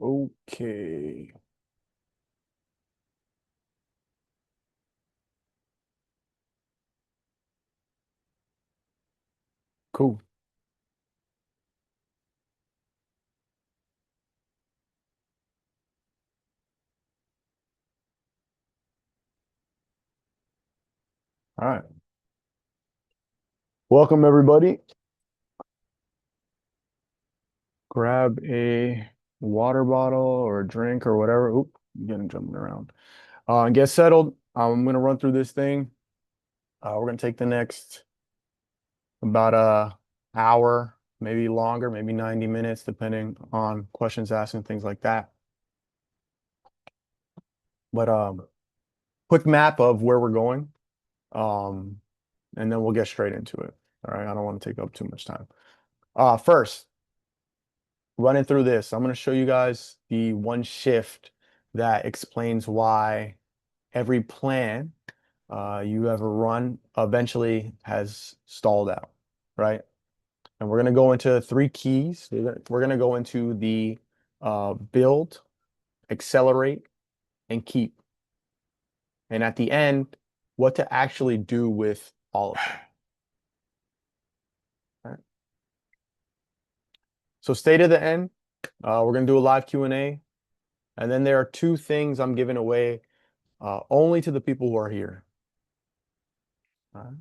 Okay, cool. All right. Welcome, everybody. Grab a water bottle or a drink or whatever. Oop, I'm getting jumping around. And get settled. I'm gonna run through this thing. We're gonna take the next about a hour, maybe longer, maybe 90 minutes, depending on questions asked and things like that. But quick map of where we're going. Um, and then we'll get straight into it. All right. I don't want to take up too much time. First, running through this, I'm going to show you guys the one shift that explains why every plan you ever run eventually has stalled out, right? And we're going to go into three keys. We're going to go into the build, accelerate, and keep. And at the end, what to actually do with all of them. All right? So stay to the end. We're going to do a live Q&A. And then there are two things I'm giving away only to the people who are here. All right.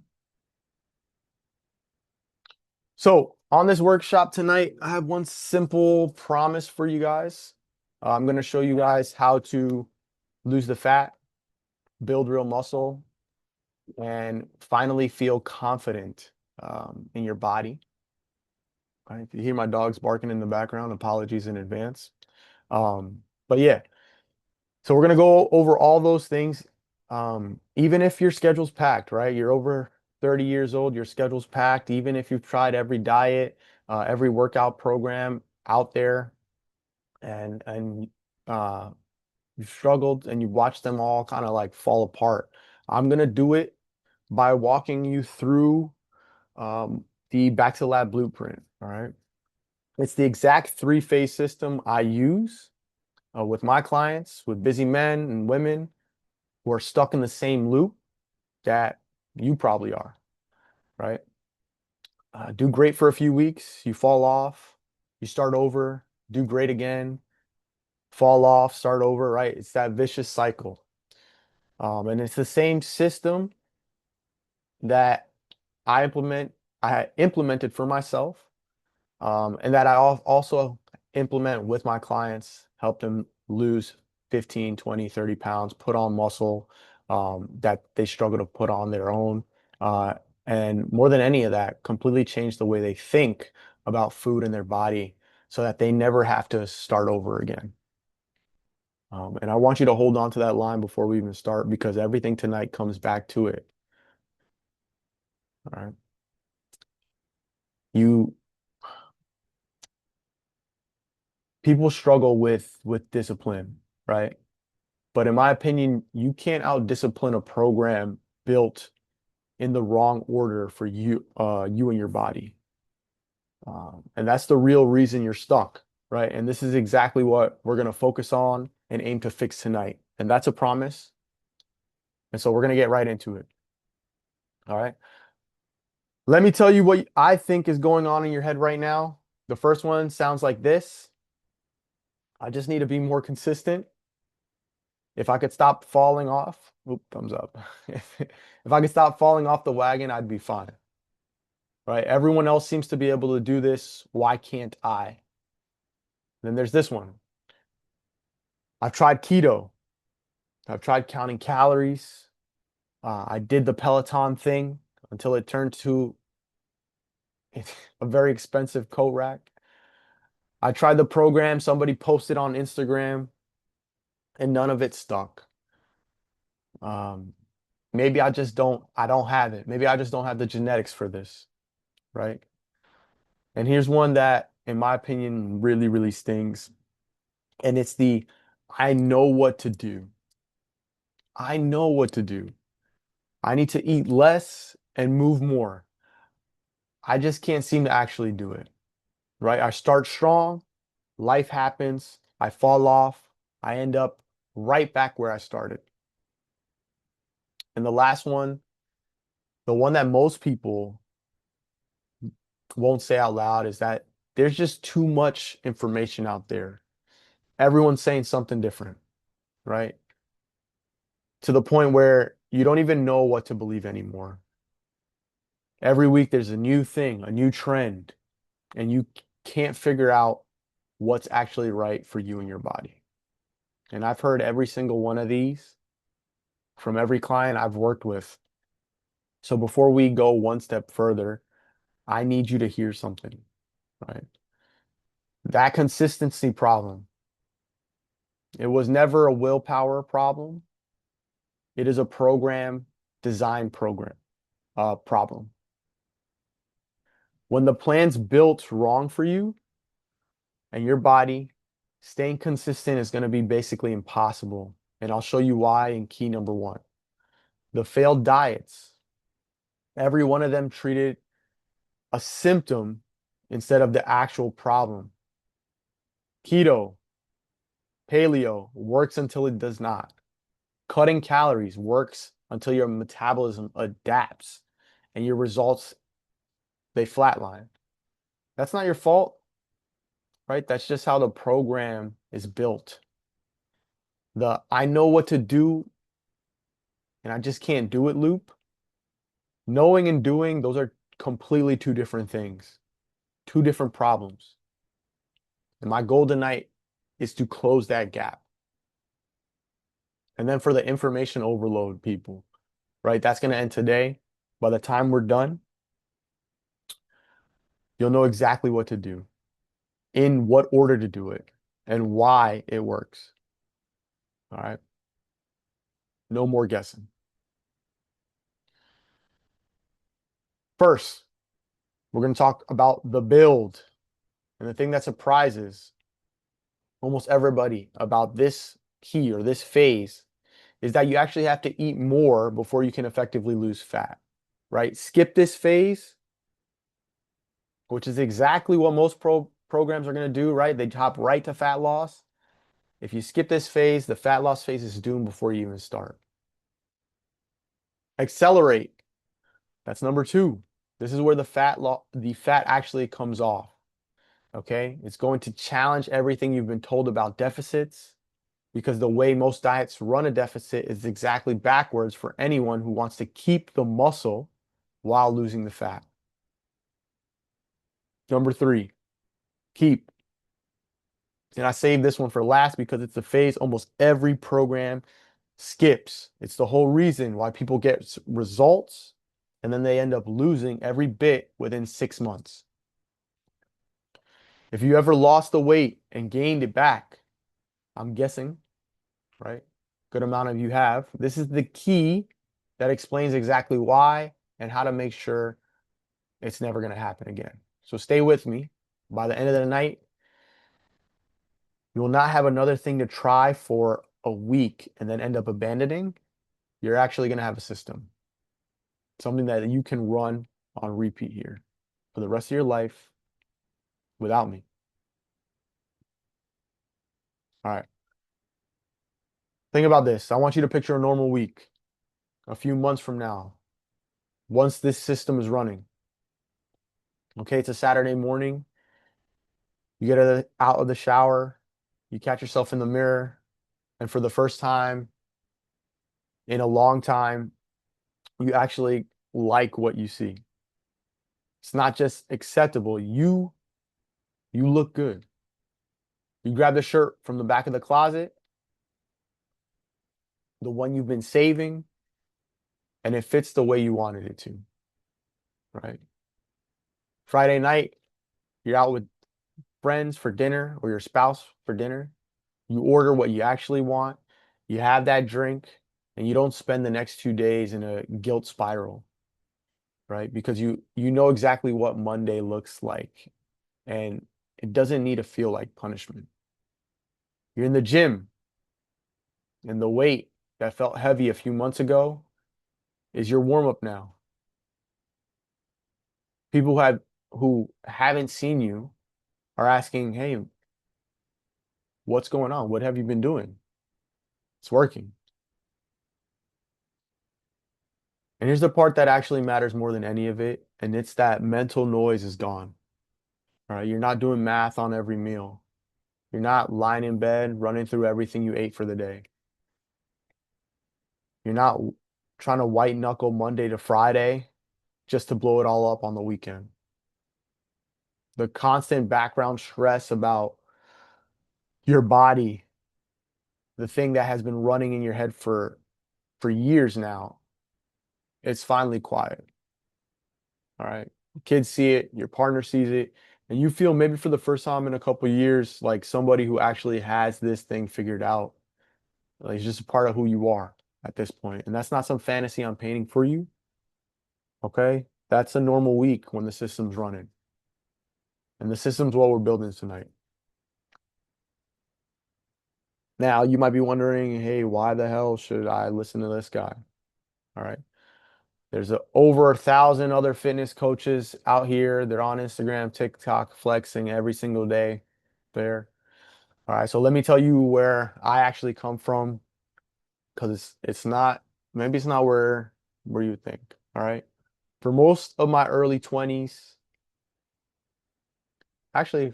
So on this workshop tonight, I have one simple promise for you guys. I'm going to show you guys how to lose the fat, build real muscle, and finally feel confident in your body. All right. If you hear my dogs barking in the background, apologies in advance. But yeah, so we're going to go over all those things. Even if your schedule's packed, right? You're over 30 years old, your schedule's packed. Even if you've tried every diet, every workout program out there, and you've struggled and you watched them all kind of like fall apart. I'm gonna do it by walking you through the Baktothelab Blueprint. All right. It's the exact three-phase system I use with my clients, with busy men and women who are stuck in the same loop that you probably are, right? Do great for a few weeks, you fall off, you start over, do great again, fall off, start over, right? It's that vicious cycle. And it's the same system that I implement, I implemented for myself, and that I also implement with my clients, help them lose 15, 20, 30 pounds, put on muscle that they struggle to put on their own. Uh, and more than any of that, completely change the way they think about food in their body so that they never have to start over again. And I want you to hold on to that line before we even start because everything tonight comes back to it. All right. You People struggle with discipline, right? But in my opinion, you can't out-discipline a program built in the wrong order for you and your body. And that's the real reason you're stuck, right? And this is exactly what we're going to focus on and aim to fix tonight. And that's a promise. And so we're going to get right into it. All right. Let me tell you what I think is going on in your head right now. The first one sounds like this. I just need to be more consistent. If I could stop falling off, oop, thumbs up. If I could stop falling off the wagon, I'd be fine. Right? Everyone else seems to be able to do this. Why can't I? Then there's this one. I've tried keto. I've tried counting calories. I did the Peloton thing until it turned to a very expensive coat rack. I tried the program somebody posted on Instagram and none of it stuck. Um, maybe I don't have it. Maybe I just don't have the genetics for this, right? And here's one that, in my opinion, really, really stings. And it's the I know what to do. I know what to do. I need to eat less and move more. I just can't seem to actually do it, right? I start strong, life happens, I fall off, I end up right back where I started. And the last one, the one that most people won't say out loud, is that there's just too much information out there. Everyone's saying something different, right? To the point where you don't even know what to believe anymore. Every week there's a new thing, a new trend, and you can't figure out what's actually right for you and your body. And I've heard every single one of these from every client I've worked with. So before we go one step further, I need you to hear something, right? That consistency problem, it was never a willpower problem. It is a program design problem. When the plan's built wrong for you and your body, staying consistent is going to be basically impossible. And I'll show you why in key number one. The failed diets, every one of them treated a symptom instead of the actual problem. Keto, paleo works until it does not. Cutting calories works until your metabolism adapts and your results, they flatline. That's not your fault, right? That's just how the program is built. The I know what to do and I just can't do it loop. Knowing and doing, those are completely two different things, two different problems. And my goal tonight is to close that gap. And then for the information overload people, right? That's going to end today. By the time we're done, you'll know exactly what to do, in what order to do it, and why it works. All right. No more guessing. First, we're going to talk about the build. And the thing that surprises almost everybody about this key or this phase is that you actually have to eat more before you can effectively lose fat, right? Skip this phase, which is exactly what most programs are going to do, right? They hop right to fat loss. If you skip this phase, the fat loss phase is doomed before you even start. Accelerate. That's number two. This is where the fat actually comes off. Okay? It's going to challenge everything you've been told about deficits, because the way most diets run a deficit is exactly backwards for anyone who wants to keep the muscle while losing the fat. Number three, keep. And I saved this one for last because it's the phase almost every program skips. It's the whole reason why people get results and then they end up losing every bit within 6 months. If you ever lost the weight and gained it back, I'm guessing, right? Good amount of you have. This is the key that explains exactly why and how to make sure it's never going to happen again. So stay with me. By the end of the night, you will not have another thing to try for a week and then end up abandoning. You're actually going to have a system, something that you can run on repeat here for the rest of your life without me. All right. Think about this. I want you to picture a normal week a few months from now, once this system is running. Okay, it's a Saturday morning. You get out of the shower, you catch yourself in the mirror, and for the first time in a long time, you actually like what you see. It's not just acceptable. You look good. You grab the shirt from the back of the closet, the one you've been saving, and it fits the way you wanted it to, right? Friday night, you're out with friends for dinner or your spouse for dinner. You order what you actually want. You have that drink, and you don't spend the next 2 days in a guilt spiral, right? Because you know exactly what Monday looks like, and it doesn't need to feel like punishment. You're in the gym, and the weight that felt heavy a few months ago is your warm up now. People who haven't seen you are asking, "Hey, What's going on? What have you been doing? It's working. And here's the part that actually matters more than any of it, and it's that mental noise is gone. All right, you're not doing math on every meal. You're not lying in bed running through everything you ate for the day. You're not trying to white knuckle Monday to Friday just to blow it all up on the weekend. The constant background stress about your body, the thing that has been running in your head for years now, it's finally quiet. All right. Kids see it, your partner sees it, and you feel maybe for the first time in a couple of years like somebody who actually has this thing figured out. Like it's just a part of who you are at this point. And that's not some fantasy I'm painting for you. Okay. That's a normal week when the system's running. And the system's what we're building tonight. Now, you might be wondering, hey, why the hell should I listen to this guy? All right. There's over 1,000 other fitness coaches out here. They're on Instagram, TikTok, flexing every single day there. All right. So let me tell you where I actually come from because it's not, maybe it's not where you think. All right. For most of my early 20s, actually,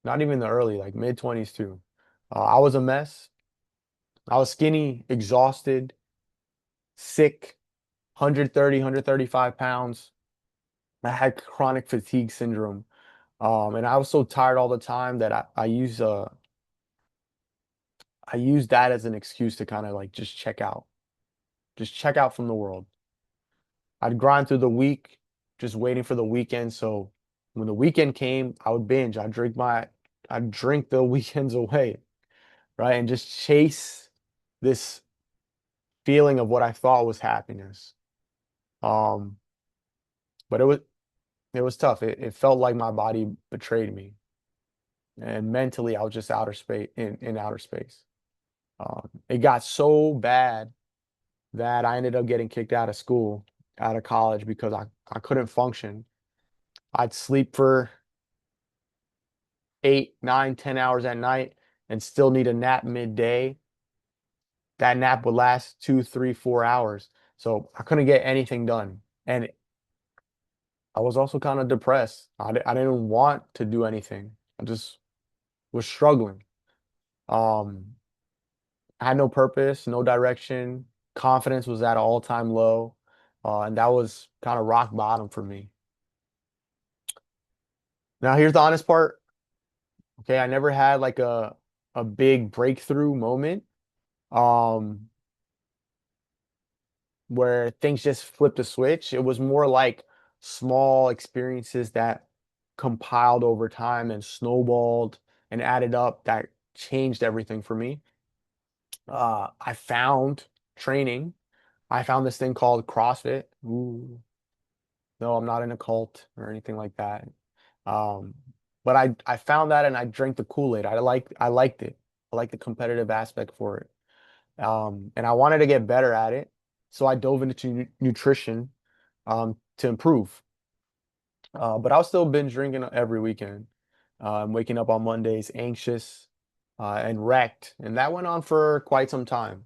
not even the early, like mid 20s too, I was a mess. I was skinny, exhausted, sick, 130, 135 pounds. I had chronic fatigue syndrome. And I was so tired all the time that I use that as an excuse to kind of like just check out from the world. I'd grind through the week, just waiting for the weekend. So when the weekend came, I would binge. I'd drink the weekends away, right? And just chase this feeling of what I thought was happiness. Um, but it was tough. It felt like my body betrayed me. And mentally I was just in outer space. It got so bad that I ended up getting kicked out of school, out of college because I couldn't function. I'd sleep for 8, 9, 10 hours at night and still need a nap midday. That nap would last 2, 3, 4 hours. So I couldn't get anything done. And I was also kind of depressed. I didn't want to do anything. I just was struggling. Um, I had no purpose, no direction. Confidence was at an all-time low. And that was kind of rock bottom for me. Now, here's the honest part. Okay, I never had like a big breakthrough moment um where things just flipped a switch. It was more like small experiences that compiled over time and snowballed and added up that changed everything for me. I found training. I found this thing called CrossFit. Ooh, no, I'm not in a cult or anything like that. Um, but I found that and I drank the Kool-Aid. I liked it. I liked the competitive aspect for it. And I wanted to get better at it. So I dove into nutrition to improve. But I was still binge drinking every weekend. I'm waking up on Mondays anxious and wrecked. And that went on for quite some time.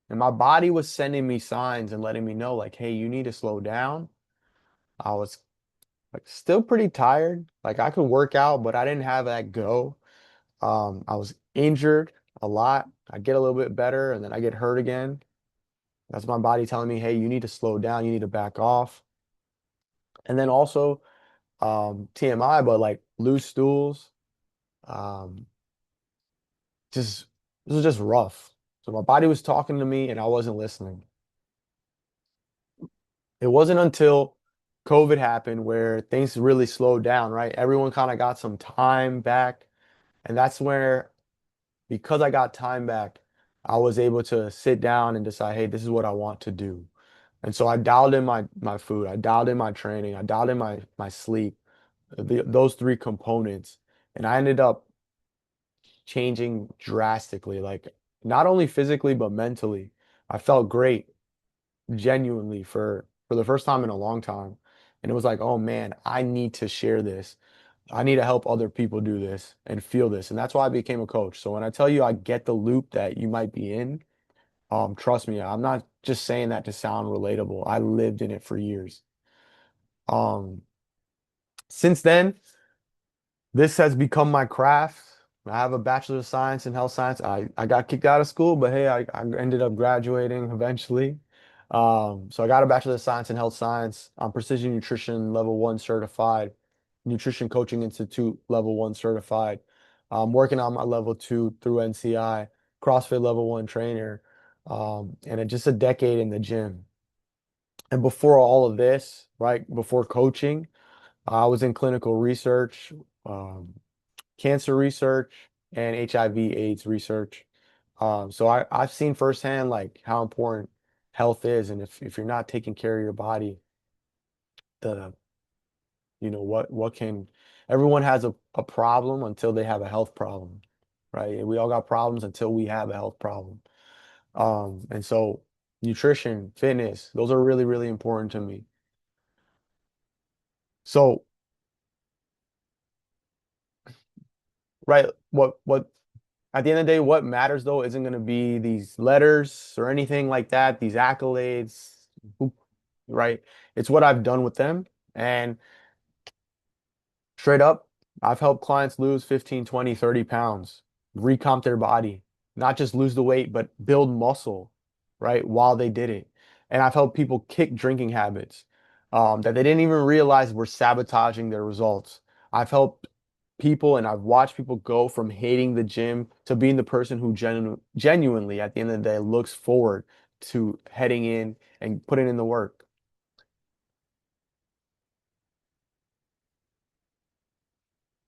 And my body was sending me signs and letting me know, like, hey, you need to slow down. I was like still pretty tired. Like I could work out, but I didn't have that go. I was injured a lot. I get a little bit better and then I get hurt again. That's my body telling me, hey, you need to slow down, you need to back off. And then also, TMI, but like loose stools, um, just this was just rough. So my body was talking to me and I wasn't listening. It wasn't until COVID happened where things really slowed down, right? Everyone kind of got some time back. And that's where, because I got time back, I was able to sit down and decide, hey, this is what I want to do. And so I dialed in my food, I dialed in my training, I dialed in my sleep, those three components, and I ended up changing drastically, like not only physically but mentally. I felt great, genuinely for the first time in a long time. And it was like, oh man, I need to share this. I need to help other people do this and feel this. And that's why I became a coach. So when I tell you I get the loop that you might be in, trust me, I'm not just saying that to sound relatable. I lived in it for years. Um, since then, this has become my craft. I have a Bachelor of Science in Health Science. I got kicked out of school, but hey, I ended up graduating eventually. So I got a Bachelor of Science in Health Science. I'm Precision Nutrition Level 1 certified, Nutrition Coaching Institute Level 1 certified. I'm working on my Level 2 through NCI, CrossFit Level 1 trainer, just a decade in the gym. And before all of this, right, before coaching, I was in clinical research, um, cancer research, and HIV/AIDS research. So I've seen firsthand like how important health is, and if you're not taking care of your body, the what can everyone has a problem until they have a health problem, right? And we all got problems until we have a health problem. And so nutrition, fitness, those are really, really important to me. So, right, what at the end of the day, what matters though isn't going to be these letters or anything like that, these accolades, right? It's what I've done with them. And straight up, I've helped clients lose 15, 20, 30 pounds, recomp their body, not just lose the weight, but build muscle, right? While they did it. And I've helped people kick drinking habits that they didn't even realize were sabotaging their results. I've helped people and I've watched people go from hating the gym to being the person who genuinely, at the end of the day, looks forward to heading in and putting in the work.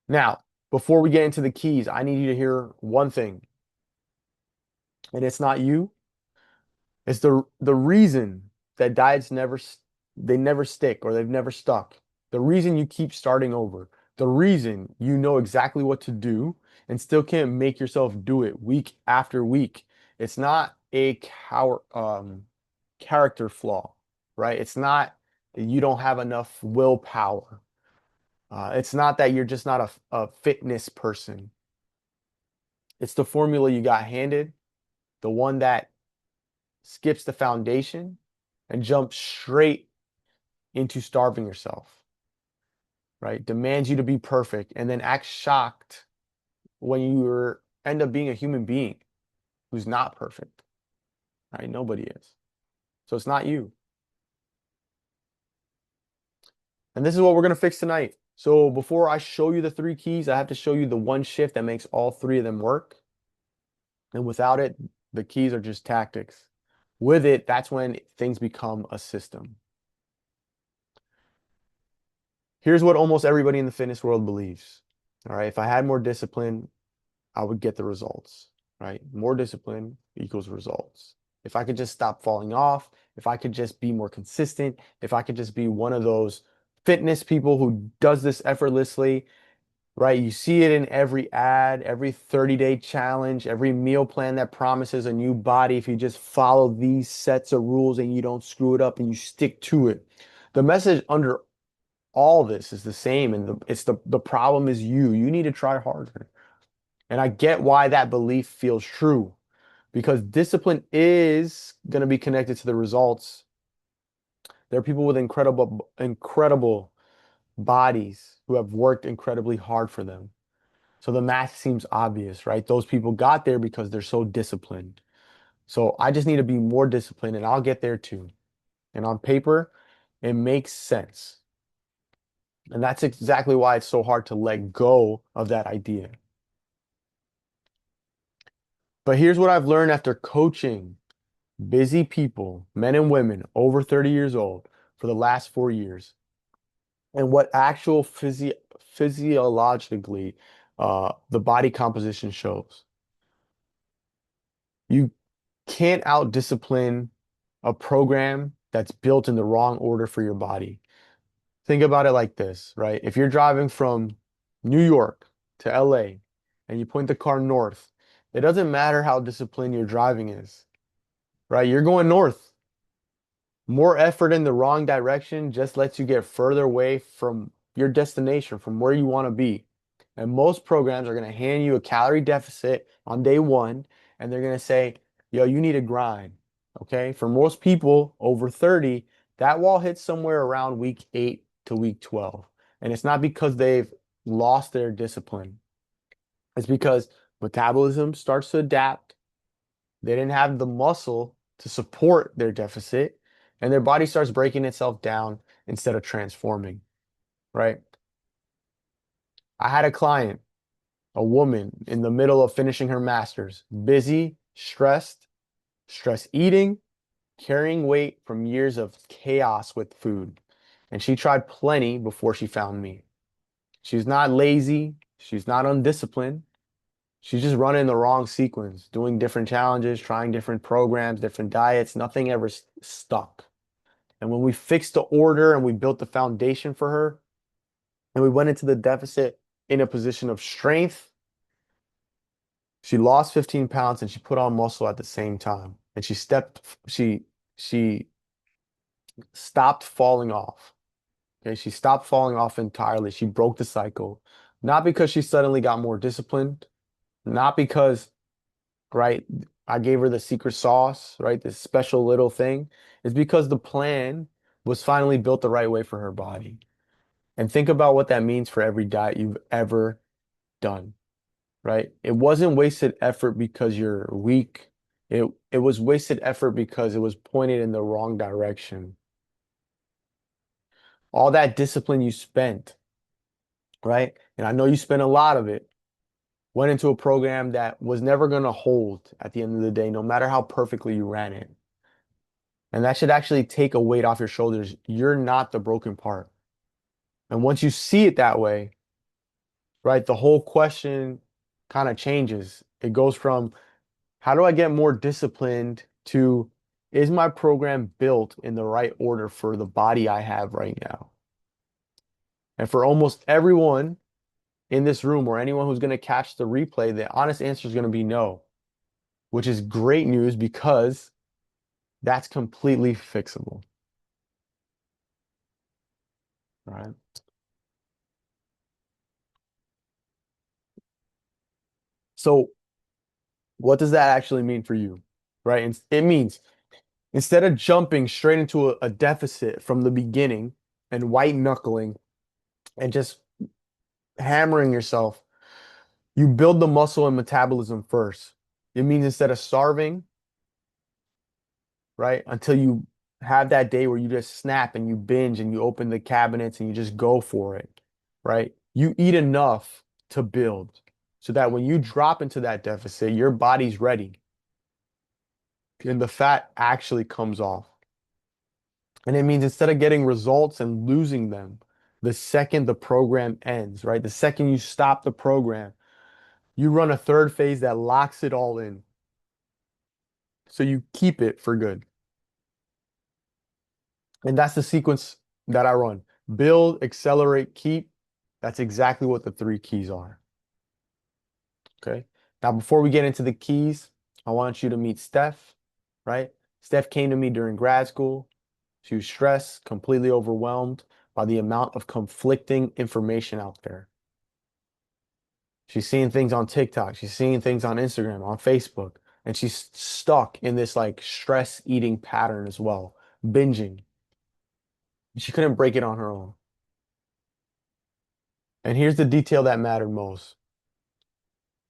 Now, before we get into the keys, I need you to hear one thing, and it's not you. It's the reason that diets they never stick or they've never stuck. The reason you keep starting over. The reason you know exactly what to do and still can't make yourself do it week after week. It's not a character flaw, right? It's not that you don't have enough willpower. It's not that you're just not a fitness person. It's the formula you got handed, the one that skips the foundation and jumps straight into starving yourself, right? Demands you to be perfect and then acts shocked when you end up being a human being who's not perfect, right? Nobody is. So it's not you. And this is what we're going to fix tonight. So before I show you the three keys, I have to show you the one shift that makes all three of them work. And without it, the keys are just tactics. With it, that's when things become a system. Here's what almost everybody in the fitness world believes. All right. If I had more discipline, I would get the results, right? More discipline equals results. If I could just stop falling off, if I could just be more consistent, if I could just be one of those fitness people who does this effortlessly, right? You see it in every ad, every 30-day challenge, every meal plan that promises a new body. If you just follow these sets of rules and you don't screw it up and you stick to it. The message under all this is the same, and the problem is you. You need to try harder. And I get why that belief feels true because discipline is going to be connected to the results. There are people with incredible bodies who have worked incredibly hard for them. So the math seems obvious, right? Those people got there because they're so disciplined. So I just need to be more disciplined and I'll get there too. And on paper, it makes sense. And that's exactly why it's so hard to let go of that idea. But here's what I've learned after coaching busy people, men and women over 30 years old for the last 4 years, and what actual physiologically the body composition shows. You can't out discipline a program that's built in the wrong order for your body. Think about it like this, right? If you're driving from New York to LA and you point the car north, it doesn't matter how disciplined your driving is, right? You're going north. More effort in the wrong direction just lets you get further away from your destination, from where you want to be. And most programs are going to hand you a calorie deficit on day one, and they're going to say, yo, you need to grind. Okay. For most people over 30, that wall hits somewhere around week 8 to week 12. And it's not because they've lost their discipline. It's because metabolism starts to adapt. They didn't have the muscle to support their deficit, and their body starts breaking itself down instead of transforming, right? I had a client, a woman in the middle of finishing her master's, busy, stressed, stress eating, carrying weight from years of chaos with food. And she tried plenty before she found me. She's not lazy. She's not undisciplined. She's just running the wrong sequence, doing different challenges, trying different programs, different diets. Nothing ever stuck. And when we fixed the order and we built the foundation for her, and we went into the deficit in a position of strength, she lost 15 pounds and she put on muscle at the same time. And she stopped falling off. Okay, she stopped falling off entirely. She broke the cycle. Not because she suddenly got more disciplined, not because, right, I gave her the secret sauce, right, this special little thing. It's because the plan was finally built the right way for her body. And think about what that means for every diet you've ever done, right? It wasn't wasted effort because you're weak. It was wasted effort because it was pointed in the wrong direction. All that discipline you spent, right? And I know you spent a lot of it, went into a program that was never going to hold at the end of the day, no matter how perfectly you ran it. And that should actually take a weight off your shoulders. You're not the broken part. And once you see it that way, right, the whole question kind of changes. It goes from how do I get more disciplined to is my program built in the right order for the body I have right now? And for almost everyone in this room or anyone who's going to catch the replay, the honest answer is going to be no, which is great news because that's completely fixable. All right. So what does that actually mean for you? Right? And it means instead of jumping straight into a deficit from the beginning and white knuckling and just hammering yourself, you build the muscle and metabolism first. It means instead of starving, right, until you have that day where you just snap and you binge and you open the cabinets and you just go for it, right? You eat enough to build so that when you drop into that deficit, your body's ready and the fat actually comes off. And it means instead of getting results and losing them, the second the program ends, right? The second you stop the program, you run a third phase that locks it all in. So you keep it for good. And that's the sequence that I run. Build, accelerate, keep. That's exactly what the three keys are. Okay. Now, before we get into the keys, I want you to meet Steph, right? Steph came to me during grad school. She was stressed, completely overwhelmed by the amount of conflicting information out there. She's seeing things on TikTok. She's seeing things on Instagram, on Facebook, and she's stuck in this like stress eating pattern as well, binging. She couldn't break it on her own. And here's the detail that mattered most.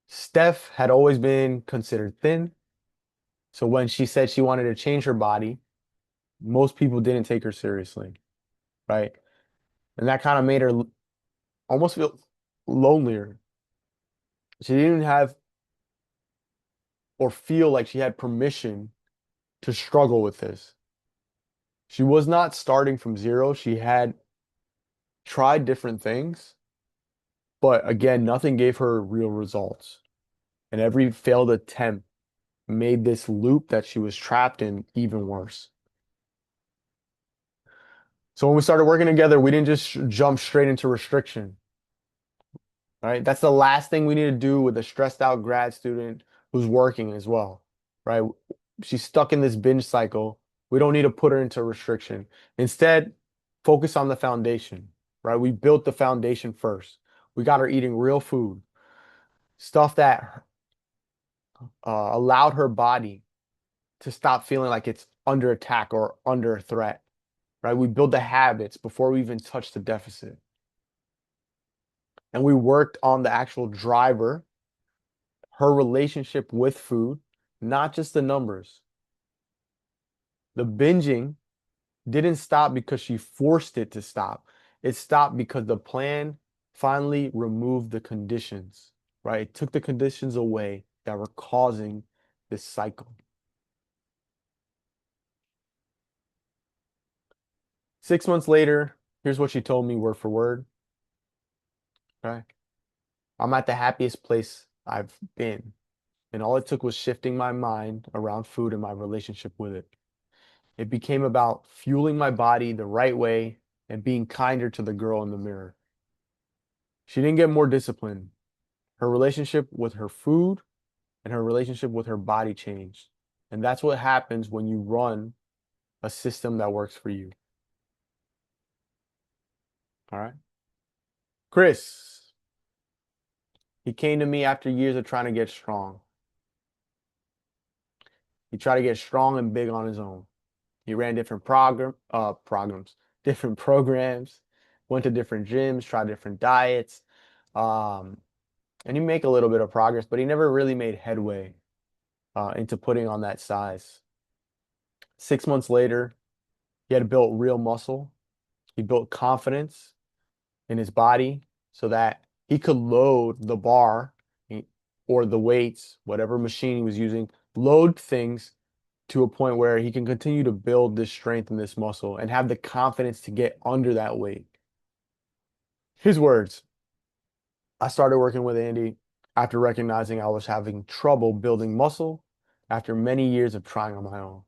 Steph had always been considered thin. So when she said she wanted to change her body, most people didn't take her seriously, right? And that kind of made her almost feel lonelier. She didn't have or feel like she had permission to struggle with this. She was not starting from zero. She had tried different things, but again, nothing gave her real results. And every failed attempt made this loop that she was trapped in even worse. So when we started working together, we didn't just jump straight into restriction, right? That's the last thing we need to do with a stressed out grad student who's working as well, right? She's stuck in this binge cycle. We don't need to put her into restriction. Instead, focus on the foundation, right? We built the foundation first. We got her eating real food, stuff that allowed her body to stop feeling like it's under attack or under a threat, right? We built the habits before we even touched the deficit. And we worked on the actual driver, her relationship with food, not just the numbers. The binging didn't stop because she forced it to stop. It stopped because the plan finally removed the conditions, right? It took the conditions away that were causing this cycle. 6 months later, here's what she told me word for word. Okay. I'm at the happiest place I've been. And all it took was shifting my mind around food and my relationship with it. It became about fueling my body the right way and being kinder to the girl in the mirror. She didn't get more disciplined. Her relationship with her food and her relationship with her body changed. And that's what happens when you run a system that works for you. All right. Chris, he came to me after years of trying to get strong. He tried to get strong and big on his own. He ran different different programs, went to different gyms, tried different diets. Um, and he make a little bit of progress, but he never really made headway into putting on that size. 6 months later, he had built real muscle. He built confidence in his body so that he could load the bar or the weights, whatever machine he was using, load things to a point where he can continue to build this strength and this muscle and have the confidence to get under that weight. His words, I started working with Andy after recognizing I was having trouble building muscle after many years of trying on my own.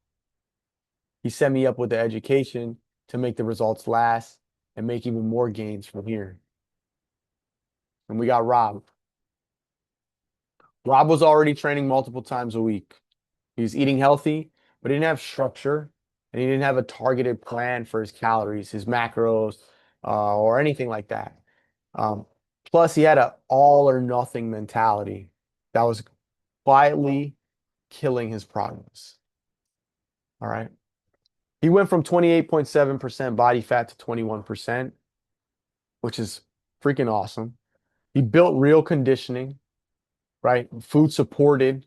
He set me up with the education to make the results last and make even more gains from here. And we got Rob. Rob was already training multiple times a week. He was eating healthy, but he didn't have structure and he didn't have a targeted plan for his calories, his macros, or anything like that. Um, Plus, he had an all or nothing mentality that was quietly killing his progress. All right. He went from 28.7% body fat to 21%, which is freaking awesome. He built real conditioning, right? Food supported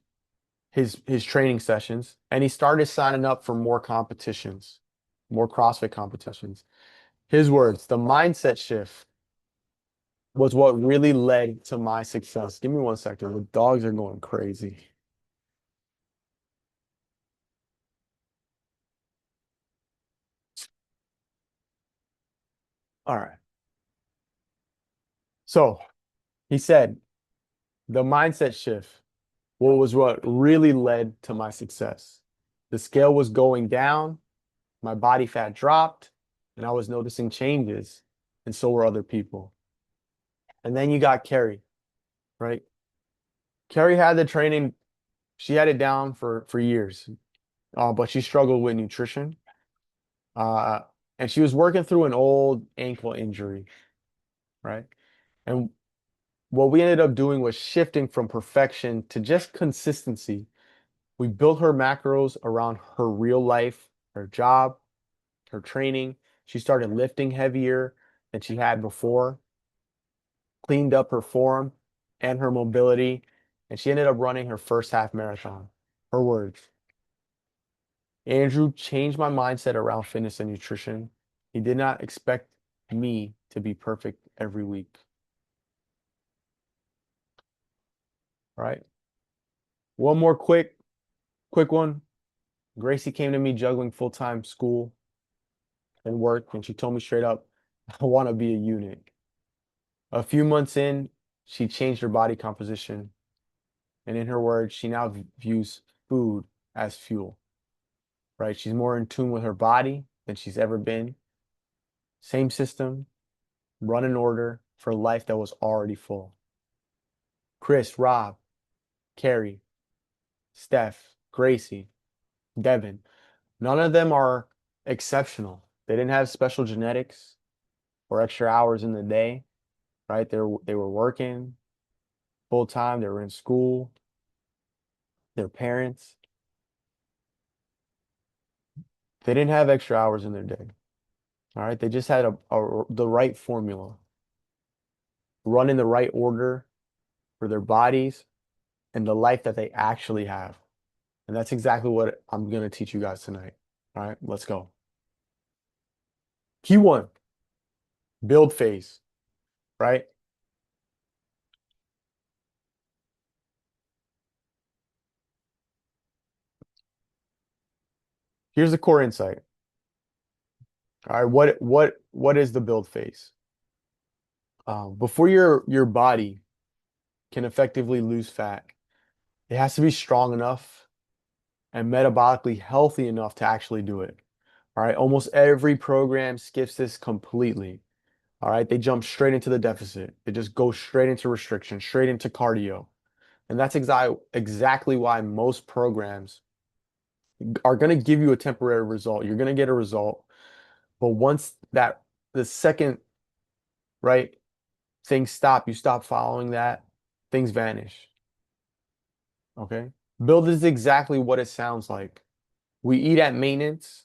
his training sessions, and he started signing up for more competitions, more CrossFit competitions. His words, the mindset shift was what really led to my success. Give me 1 second. The dogs are going crazy. All right. So he said, the mindset shift was what really led to my success. The scale was going down, my body fat dropped, and I was noticing changes, and so were other people. And then you got Carrie, right? Carrie had the training, she had it down for years, but she struggled with nutrition. Uh, and she was working through an old ankle injury, right? And what we ended up doing was shifting from perfection to just consistency. We built her macros around her real life, her job, her training. She started lifting heavier than she had before, cleaned up her form and her mobility, and she ended up running her first half marathon. Her words, Andrew changed my mindset around fitness and nutrition. He did not expect me to be perfect every week. All right. One more quick one. Gracie came to me juggling full-time school and work, and she told me straight up, I want to be a unit. A few months in, she changed her body composition. And in her words, she now views food as fuel, right? She's more in tune with her body than she's ever been. Same system, run in order for a life that was already full. Chris, Rob, Carrie, Steph, Gracie, Devin, none of them are exceptional. They didn't have special genetics. or extra hours in the day, right? They were working full time, they were in school, their parents. They didn't have extra hours in their day. All right. They just had the right formula, run in the right order for their bodies and the life that they actually have. And that's exactly what I'm going to teach you guys tonight. All right, let's go. Key one, build phase, right? Here's the core insight. All right, what is the build phase? Before your body can effectively lose fat, it has to be strong enough and metabolically healthy enough to actually do it. All right, almost every program skips this completely. All right, they jump straight into the deficit. They just go straight into restriction, straight into cardio. And that's exactly why most programs are going to give you a temporary result. You're going to get a result, but once that the second, right, things stop, you stop following that, things vanish. Okay? Build is exactly what it sounds like. We eat at maintenance,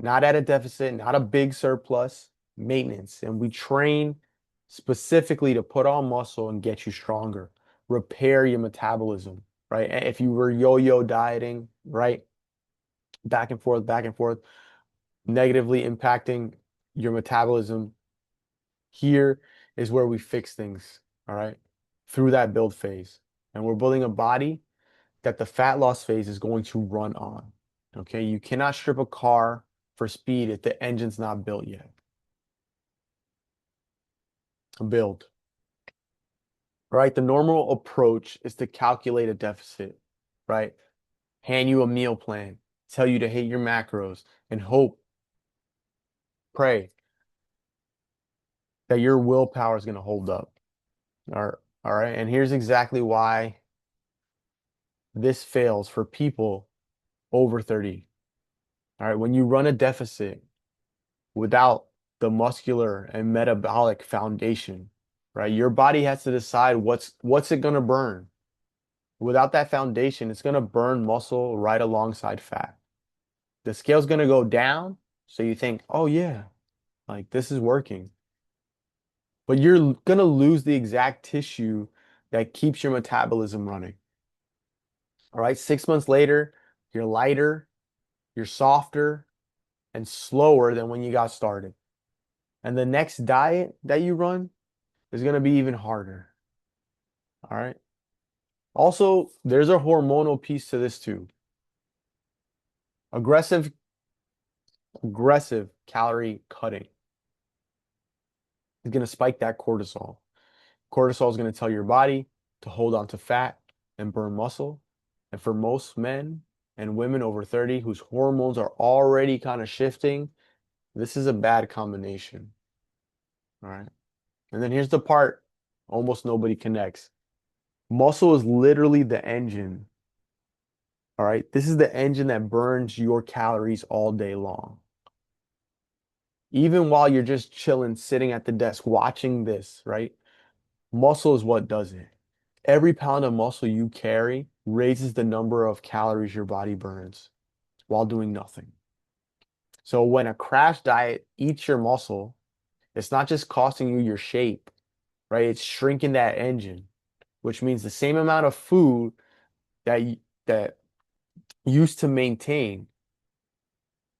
not at a deficit, not a big surplus, maintenance. And we train specifically to put on muscle and get you stronger, repair your metabolism, right? If you were yo-yo dieting, right? Back and forth, negatively impacting your metabolism. Here is where we fix things, all right, through that build phase. And we're building a body that the fat loss phase is going to run on. Okay, you cannot strip a car for speed if the engine's not built yet. Build. All right, the normal approach is to calculate a deficit, right? Hand you a meal plan, tell you to hit your macros, and hope, pray that your willpower is going to hold up. All right, and here's exactly why this fails for people over 30. All right, when you run a deficit without the muscular and metabolic foundation, right? Your body has to decide what's it going to burn. Without that foundation, it's going to burn muscle right alongside fat. The scale's going to go down, so you think, "Oh yeah, like this is working." But you're going to lose the exact tissue that keeps your metabolism running. All right, 6 months later, you're lighter, you're softer, and slower than when you got started. And the next diet that you run is going to be even harder. All right. Also, there's a hormonal piece to this too. Aggressive, aggressive calorie cutting is going to spike that cortisol. Cortisol is going to tell your body to hold on to fat and burn muscle. And for most men and women over 30 whose hormones are already kind of shifting, this is a bad combination. All right. And then here's the part almost nobody connects. Muscle is literally the engine. All right. This is the engine that burns your calories all day long. Even while you're just chilling, sitting at the desk, watching this, right? Muscle is what does it. Every pound of muscle you carry raises the number of calories your body burns while doing nothing. So when a crash diet eats your muscle, it's not just costing you your shape, right? It's shrinking that engine, which means the same amount of food that used to maintain,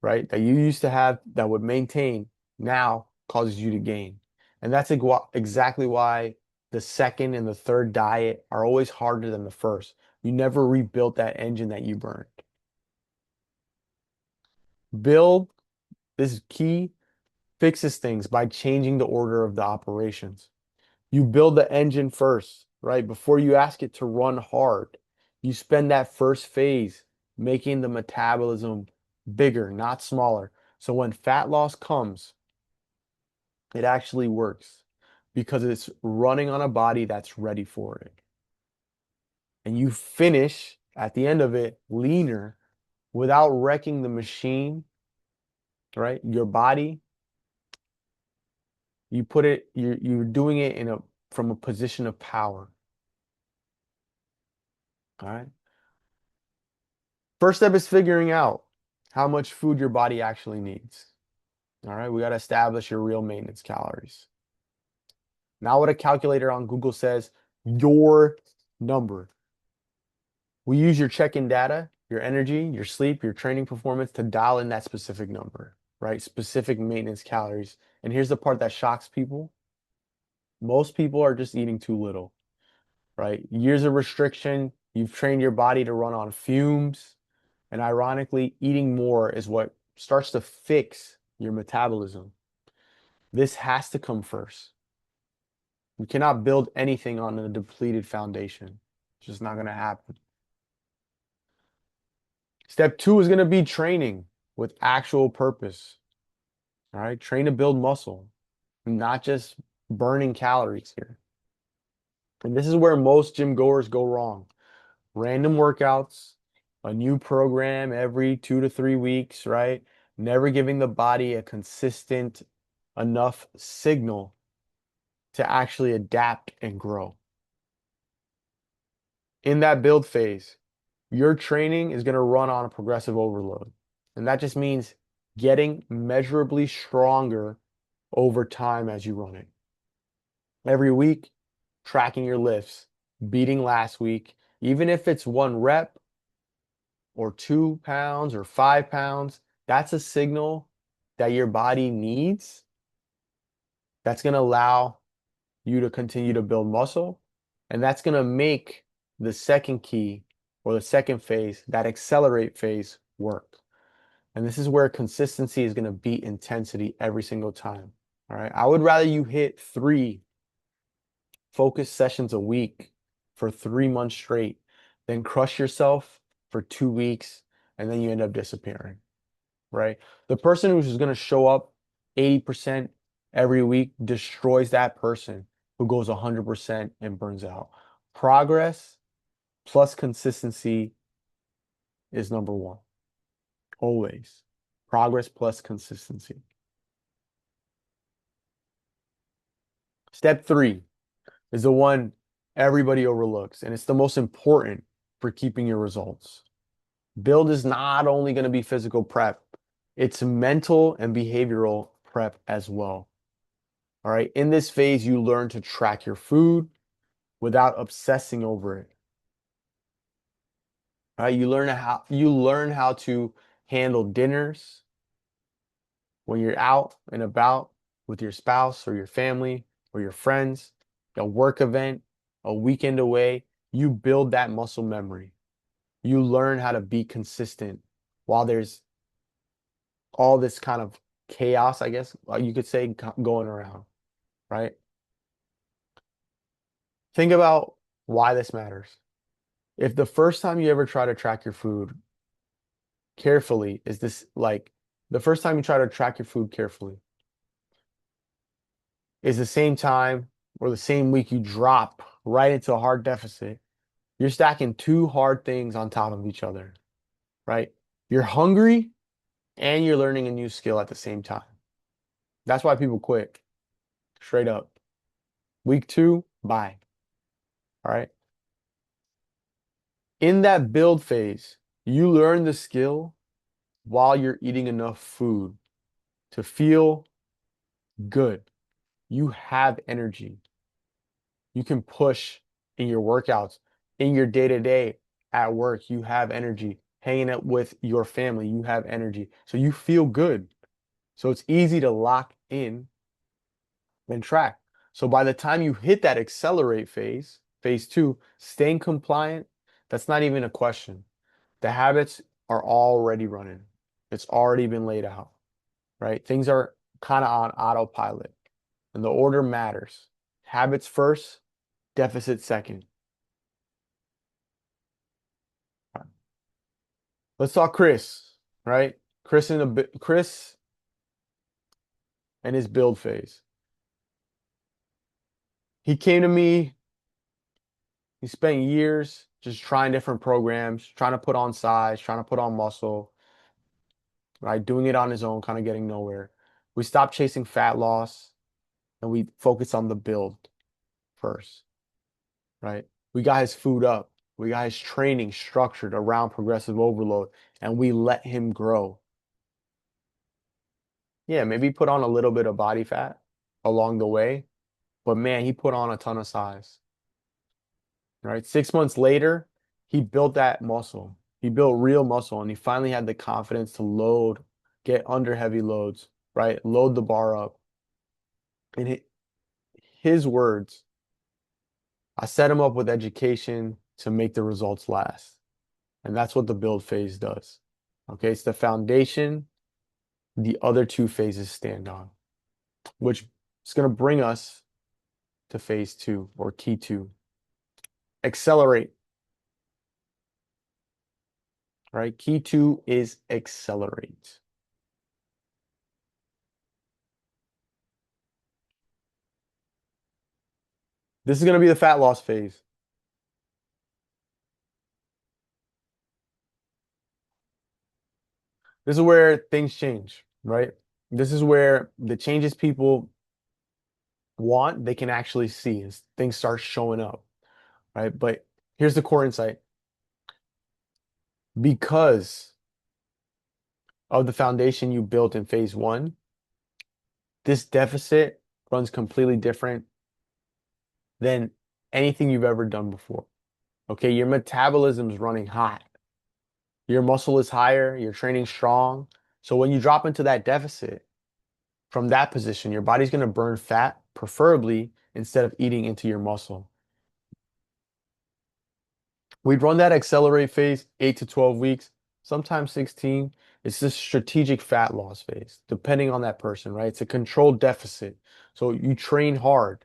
right? That you used to have that would maintain now causes you to gain. And that's exactly why the second and the third diet are always harder than the first. You never rebuilt that engine that you burned. Build, this is key, fixes things by changing the order of the operations. You build the engine first, right? Before you ask it to run hard. You spend that first phase making the metabolism bigger, not smaller. So when fat loss comes, it actually works because it's running on a body that's ready for it. And you finish at the end of it leaner without wrecking the machine, right? Your body, you're doing it from a position of power. All right. First step is figuring out how much food your body actually needs. All right. We got to establish your real maintenance calories. Now, what a calculator on Google says, your number. We use your check-in data, your energy, your sleep, your training performance to dial in that specific number, right? Specific maintenance calories. And here's the part that shocks people. Most people are just eating too little, right? Years of restriction, you've trained your body to run on fumes. And ironically, eating more is what starts to fix your metabolism. This has to come first. We cannot build anything on a depleted foundation. It's just not going to happen. Step two is going to be training with actual purpose. All right. Train to build muscle, not just burning calories here. And this is where most gym goers go wrong. Random workouts, a new program every 2 to 3 weeks, right? Never giving the body a consistent enough signal to actually adapt and grow. In that build phase, your training is going to run on a progressive overload. And that just means getting measurably stronger over time as you run it. Every week, tracking your lifts, beating last week, even if it's 1 rep or 2 pounds or 5 pounds, that's a signal that your body needs. That's going to allow you to continue to build muscle. And that's going to make the second key or the second phase, that accelerate phase, work. And this is where consistency is going to beat intensity every single time. All right. I would rather you hit 3 focused sessions a week for 3 months straight than crush yourself for 2 weeks and then you end up disappearing. Right. The person who's just going to show up 80% every week destroys that person who goes 100% and burns out. Progress plus consistency is number one. Always. Progress plus consistency. Step three is the one everybody overlooks, and it's the most important for keeping your results. Build is not only going to be physical prep, it's mental and behavioral prep as well. All right. In this phase, you learn to track your food without obsessing over it. All right. You learn how to handle dinners when you're out and about with your spouse or your family or your friends, a work event, a weekend away. You build that muscle memory. You learn how to be consistent while there's all this kind of chaos, I guess you could say, going around, right? Think about why this matters. If the first time you ever try to track your food carefully is this like the first time you try to track your food carefully is the same time or the same week you drop right into a hard deficit, you're stacking two hard things on top of each other, right? You're hungry and you're learning a new skill at the same time. That's why people quit. Straight up. Week 2, bye. All right. In that build phase, you learn the skill while you're eating enough food to feel good. You have energy. You can push in your workouts, in your day-to-day at work. You have energy. Hanging out with your family, you have energy. So you feel good. So it's easy to lock in and track. So by the time you hit that accelerate phase, phase 2, staying compliant, that's not even a question. The habits are already running. It's already been laid out, right? Things are kind of on autopilot, and the order matters. Habits first, deficit second. Let's talk Chris, right? Chris and his build phase. He came to me. He spent years just trying different programs, trying to put on size, trying to put on muscle, right? Doing it on his own, kind of getting nowhere. We stopped chasing fat loss. and we focus on the build first, right? We got his food up. We got his training structured around progressive overload, and we let him grow. Yeah, maybe put on a little bit of body fat along the way, but man, he put on a ton of size, right? 6 months later, he built that muscle. He built real muscle, and he finally had the confidence to load, get under heavy loads, right? Load the bar up. In his words, I set him up with education to make the results last. And that's what the build phase does. Okay, it's the foundation the other two phases stand on, which is going to bring us to phase two or key two. Accelerate, right? Key two is accelerate. This is going to be the fat loss phase. This is where things change, right? This is where the changes people want, they can actually see as things start showing up, right? But here's the core insight. Because of the foundation you built in phase one, this deficit runs completely different than anything you've ever done before. Okay, your metabolism is running hot. Your muscle is higher, you're training strong. So when you drop into that deficit from that position, your body's going to burn fat, preferably instead of eating into your muscle. We'd run that accelerate phase 8 to 12 weeks, sometimes 16. It's this strategic fat loss phase, depending on that person, right? It's a controlled deficit. So you train hard.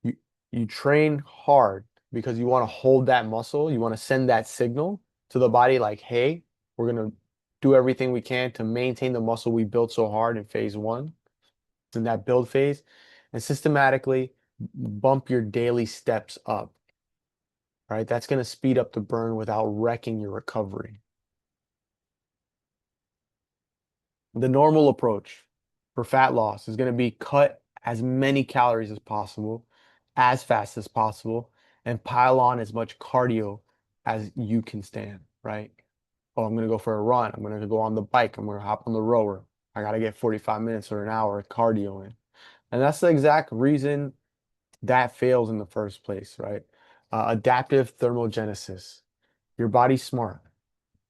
You you train hard because you want to hold that muscle. You want to send that signal to the body like, hey, we're gonna do everything we can to maintain the muscle we built so hard in phase one, in that build phase, and systematically bump your daily steps up. Right? That's gonna speed up the burn without wrecking your recovery. The normal approach for fat loss is going to be cut as many calories as possible, as fast as possible, and pile on as much cardio as you can stand, right? Oh, I'm going to go for a run. I'm going to go on the bike. I'm going to hop on the rower. I got to get 45 minutes or an hour of cardio in. And that's the exact reason that fails in the first place, right? Adaptive thermogenesis. Your body's smart.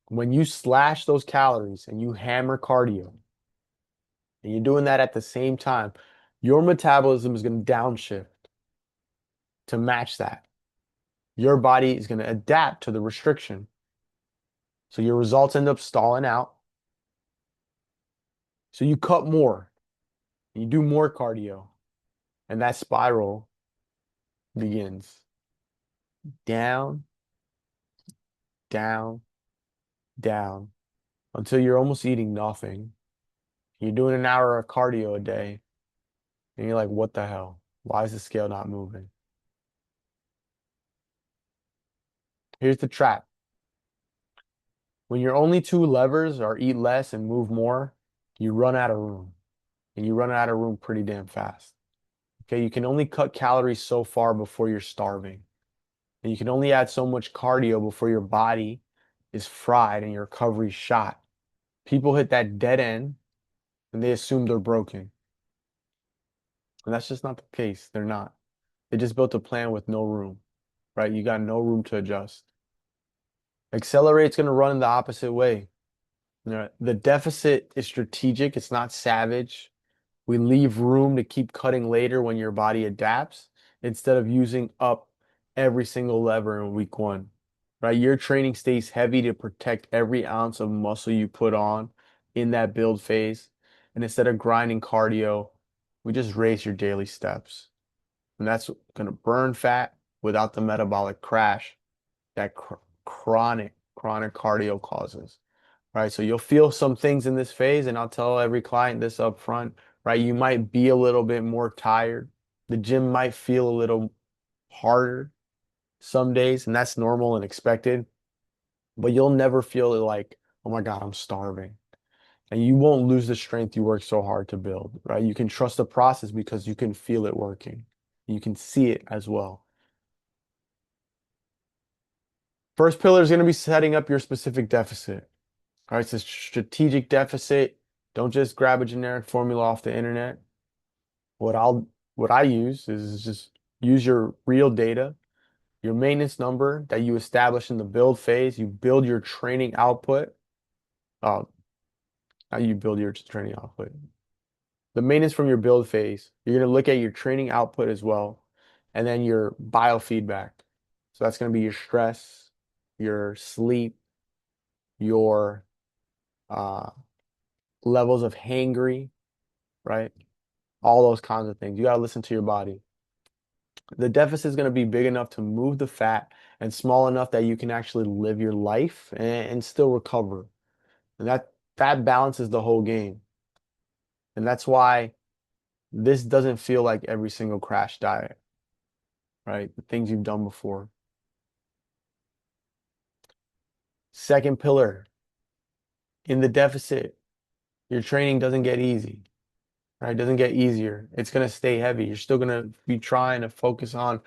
When you slash those calories and you hammer cardio, and you're doing that at the same time, your metabolism is going to downshift to match that. Your body is going to adapt to the restriction. So your results end up stalling out. So you cut more, you do more cardio, and that spiral begins. Down, down, down, until you're almost eating nothing. You're doing an hour of cardio a day, and you're like, what the hell? Why is the scale not moving? Here's the trap. When your only two levers are eat less and move more, you run out of room. And you run out of room pretty damn fast. Okay, you can only cut calories so far before you're starving. And you can only add so much cardio before your body is fried and your recovery's shot. People hit that dead end and they assume they're broken. And that's just not the case. They're not. They just built a plan with no room, right? You got no room to adjust. Accelerate's going to run in the opposite way. You know, the deficit is strategic, it's not savage. We leave room to keep cutting later when your body adapts instead of using up every single lever in week one, right? Your training stays heavy to protect every ounce of muscle you put on in that build phase. And instead of grinding cardio, we just raise your daily steps. And that's going to burn fat without the metabolic crash that chronic cardio causes, right? So you'll feel some things in this phase, and I'll tell every client this up front, right? You might be a little bit more tired. The gym might feel a little harder some days, and that's normal and expected, but you'll never feel like, oh my God, I'm starving. and you won't lose the strength you work so hard to build, right? You can trust the process because you can feel it working. You can see it as well. First pillar is going to be setting up your specific deficit. All right, it's a strategic deficit. Don't just grab a generic formula off the internet. What I'll what I use is just use your real data, your maintenance number that you establish in the build phase. You build your training output. Uh, how you build your training output. The maintenance from your build phase. You're going to look at your training output as well, and then your biofeedback. So that's going to be your stress, your sleep, your uh, levels of hangry, right? All those kinds of things. You got to listen to your body. The deficit is going to be big enough to move the fat and small enough that you can actually live your life and still recover. And that balances the whole game. And that's why this doesn't feel like every single crash diet, right? The things you've done before. Second pillar, in the deficit, your training doesn't get easy, right? It doesn't get easier. It's going to stay heavy. You're still going to be trying to focus on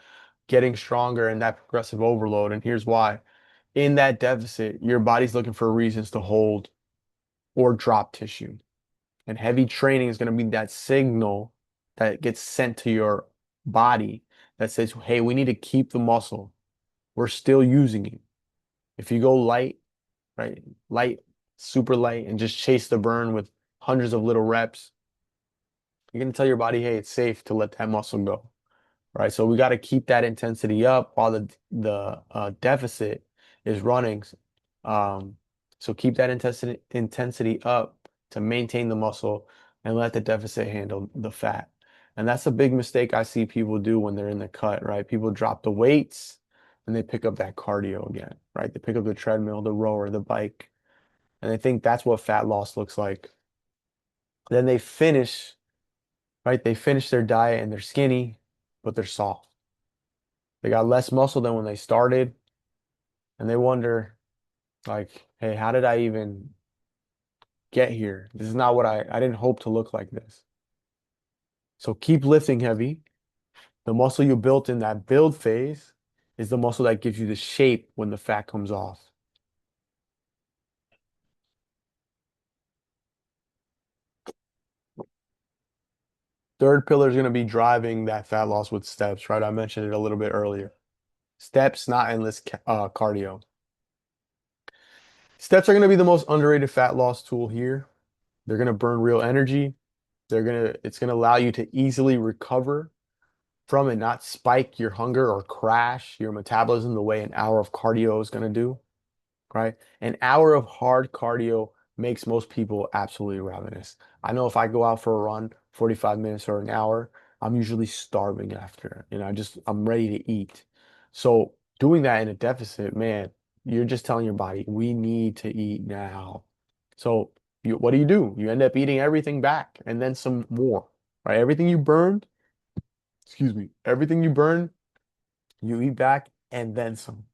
getting stronger and that progressive overload. And here's why. In that deficit, your body's looking for reasons to hold or drop tissue. And heavy training is going to be that signal that gets sent to your body that says, hey, we need to keep the muscle. We're still using it. If you go light, right, light, super light, and just chase the burn with hundreds of little reps, you're going to tell your body, hey, it's safe to let that muscle go. Right? So we got to keep that intensity up while the deficit is running. Um, so keep that intensity up to maintain the muscle and let the deficit handle the fat. And that's a big mistake I see people do when they're in the cut, right? People drop the weights and they pick up that cardio again, right? They pick up the treadmill, the rower, the bike, and they think that's what fat loss looks like. Then they finish, right? They finish their diet and they're skinny, but they're soft. They got less muscle than when they started, and they wonder, like, hey, how did I even get here? This is not what I didn't hope to look like this. So keep lifting heavy. The muscle you built in that build phase is the muscle that gives you the shape when the fat comes off. Third pillar is going to be driving that fat loss with steps, right? I mentioned it a little bit earlier. Steps, not endless cardio. Steps are going to be the most underrated fat loss tool here. They're going to burn real energy. It's going to allow you to easily recover from it, not spike your hunger or crash your metabolism the way an hour of cardio is going to do, right? An hour of hard cardio makes most people absolutely ravenous. I know if I go out for a run, 45 minutes or an hour, I'm usually starving after. I'm ready to eat. So doing that in a deficit, man, you're just telling your body, we need to eat now. So what do? You end up eating everything back and then some more, right? Everything you burned, excuse me, everything you burn, you eat back and then some.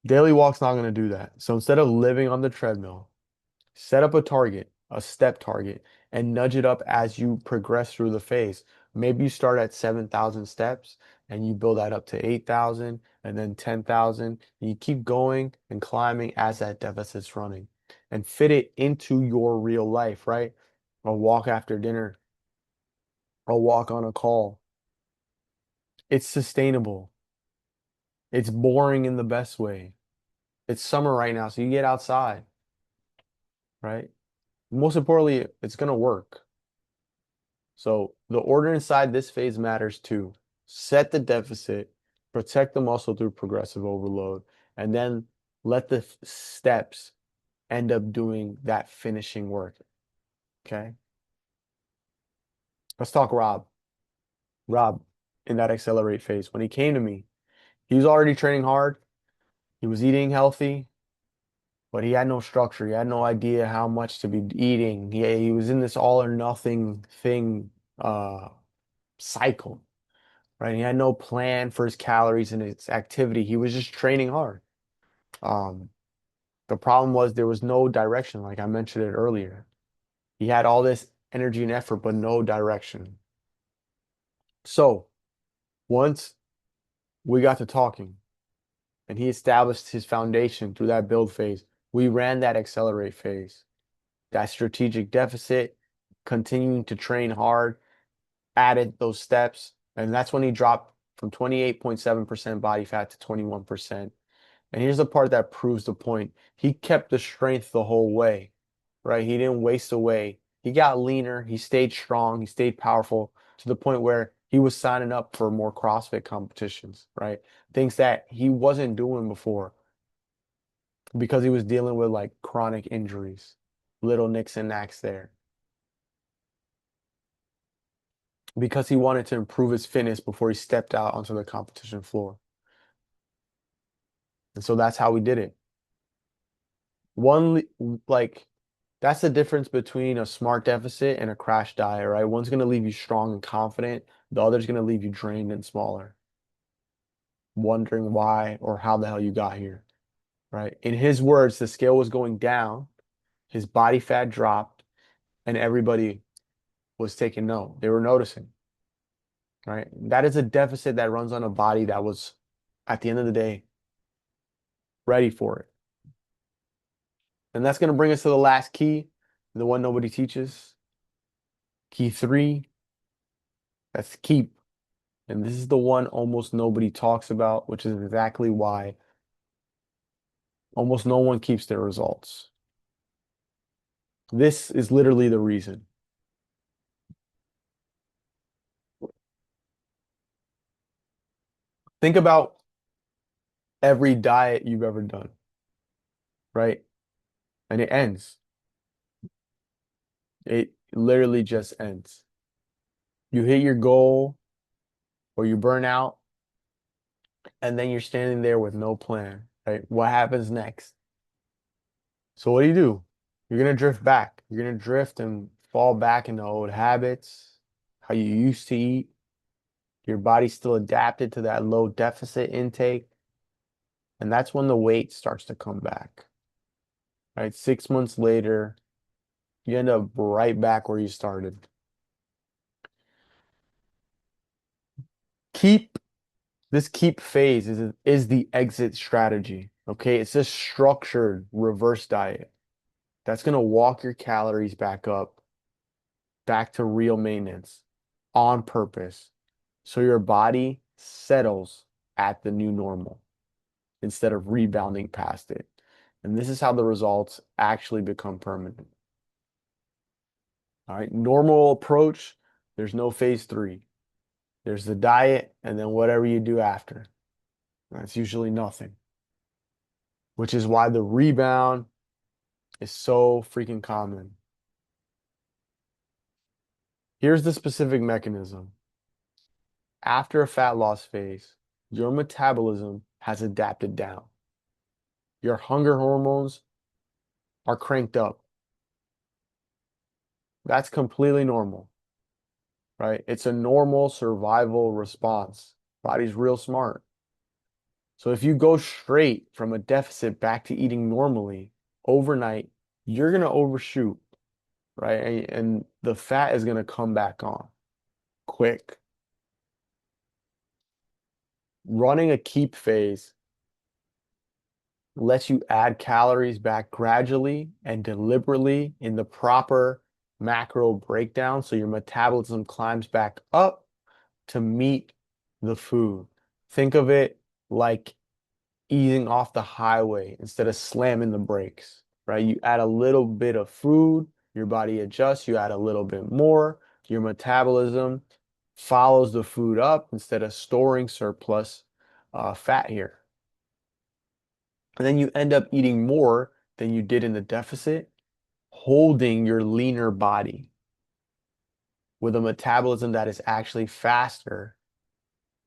Daily walk's not going to do that. So instead of living on the treadmill, set up a target, a step target, and nudge it up as you progress through the phase. Maybe you start at 7,000 steps and you build that up to 8,000 and then 10,000. And you keep going and climbing as that deficit's running and fit it into your real life, right? A walk after dinner, a walk on a call. It's sustainable. It's boring in the best way. It's summer right now, so you get outside, right? Most importantly, it's gonna work. So the order inside this phase matters too. Set the deficit, protect the muscle through progressive overload, and then let the steps end up doing that finishing work. Okay. Let's talk Rob. Rob, in that accelerate phase, when he came to me, he was already training hard. He was eating healthy, but he had no structure. He had no idea how much to be eating. He was in this all or nothing thing cycle, right? He had no plan for his calories and his activity. He was just training hard. Um, The problem was there was no direction, like I mentioned it earlier. He had all this energy and effort, but no direction. So once we got to talking and he established his foundation through that build phase, we ran that accelerate phase, that strategic deficit, continuing to train hard, added those steps. And that's when he dropped from 28.7% body fat to 21%. And here's the part that proves the point. He kept the strength the whole way, right? He didn't waste away. He got leaner. He stayed strong. He stayed powerful to the point where he was signing up for more CrossFit competitions, right? Things that he wasn't doing before because he was dealing with like chronic injuries, little nicks and knacks there. Because he wanted to improve his fitness before he stepped out onto the competition floor. And so that's how we did it. One, like, that's the difference between a smart deficit and a crash diet, right? One's going to leave you strong and confident. The other's going to leave you drained and smaller, wondering why or how the hell you got here, right? In his words, the scale was going down, his body fat dropped, and everybody was taking note. They were noticing, right? That is a deficit that runs on a body that was, at the end of the day, ready for it. And that's going to bring us to the last key, the one nobody teaches. Key 3, that's keep. And this is the one almost nobody talks about, which is exactly why almost no one keeps their results. This is literally the reason. Think about every diet you've ever done, right? And it ends. It literally just ends. You hit your goal or you burn out, and then you're standing there with no plan, right? What happens next? So what do? You're gonna drift back. You're gonna drift and fall back into old habits, how you used to eat. Your body's still adapted to that low deficit intake. And that's when the weight starts to come back, right? 6 months later, you end up right back where you started. Keep This keep phase is the exit strategy. Okay, it's a structured reverse diet that's gonna walk your calories back up, back to real maintenance on purpose. So your body settles at the new normal instead of rebounding past it. And this is how the results actually become permanent. All right, normal approach, there's no phase 3. There's the diet and then whatever you do after. That's usually nothing, which is why the rebound is so freaking common. Here's the specific mechanism. After a fat loss phase, your metabolism has adapted down. Your hunger hormones are cranked up. That's completely normal, right? It's a normal survival response. Body's real smart. So if you go straight from a deficit back to eating normally overnight, you're going to overshoot, right? And the fat is going to come back on quick. Running a keep phase lets you add calories back gradually and deliberately in the proper macro breakdown so your metabolism climbs back up to meet the food. Think of it like easing off the highway instead of slamming the brakes, right? You add a little bit of food, your body adjusts, you add a little bit more, your metabolism follows the food up instead of storing surplus fat here. And then you end up eating more than you did in the deficit, holding your leaner body with a metabolism that is actually faster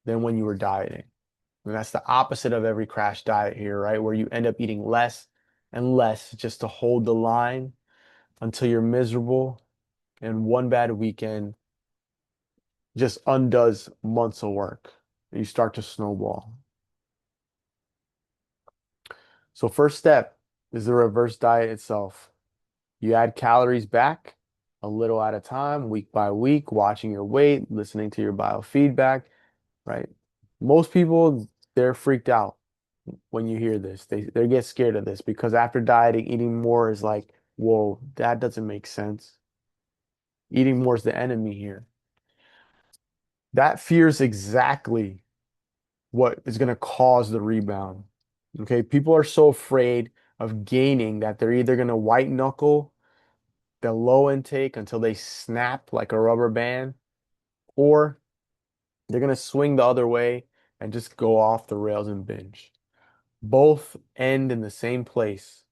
than when you were dieting. And that's the opposite of every crash diet here, right? Where you end up eating less and less just to hold the line until you're miserable and one bad weekend just undoes months of work. You start to snowball. So first step, is the reverse diet itself. You add calories back a little at a time, week by week, watching your weight, listening to your biofeedback, right? Most people, they're freaked out when you hear this. They get scared of this because after dieting, eating more is like, whoa, that doesn't make sense. Eating more is the enemy here. That fear is exactly what is going to cause the rebound. Okay, people are so afraid of gaining that they're either going to white knuckle the low intake until they snap like a rubber band, or they're going to swing the other way and just go off the rails and binge. Both end in the same place,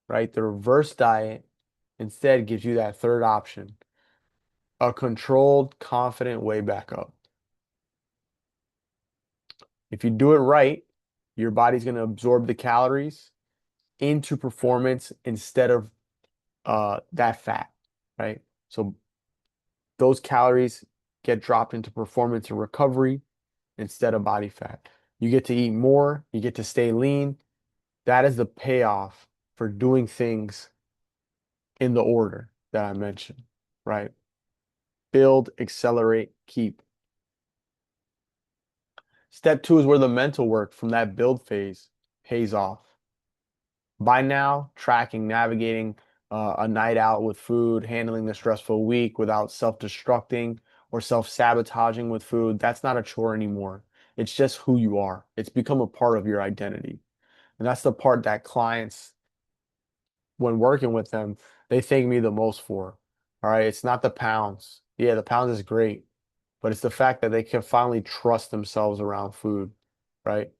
right? The reverse diet instead gives you that third option, a controlled, confident way back up. If you do it right, your body's going to absorb the calories into performance instead of that fat, right? So those calories get dropped into performance and recovery instead of body fat. You get to eat more, you get to stay lean. That is the payoff for doing things in the order that I mentioned, right? Build, accelerate, keep. Step two is where the mental work from that build phase pays off. By now, tracking, navigating a night out with food, handling the stressful week without self-destructing or self-sabotaging with food, that's not a chore anymore. It's just who you are. It's become a part of your identity. And that's the part that clients, when working with them, they thank me the most for. All right. It's not the pounds. Yeah, the pounds is great, but it's the fact that they can finally trust themselves around food, right?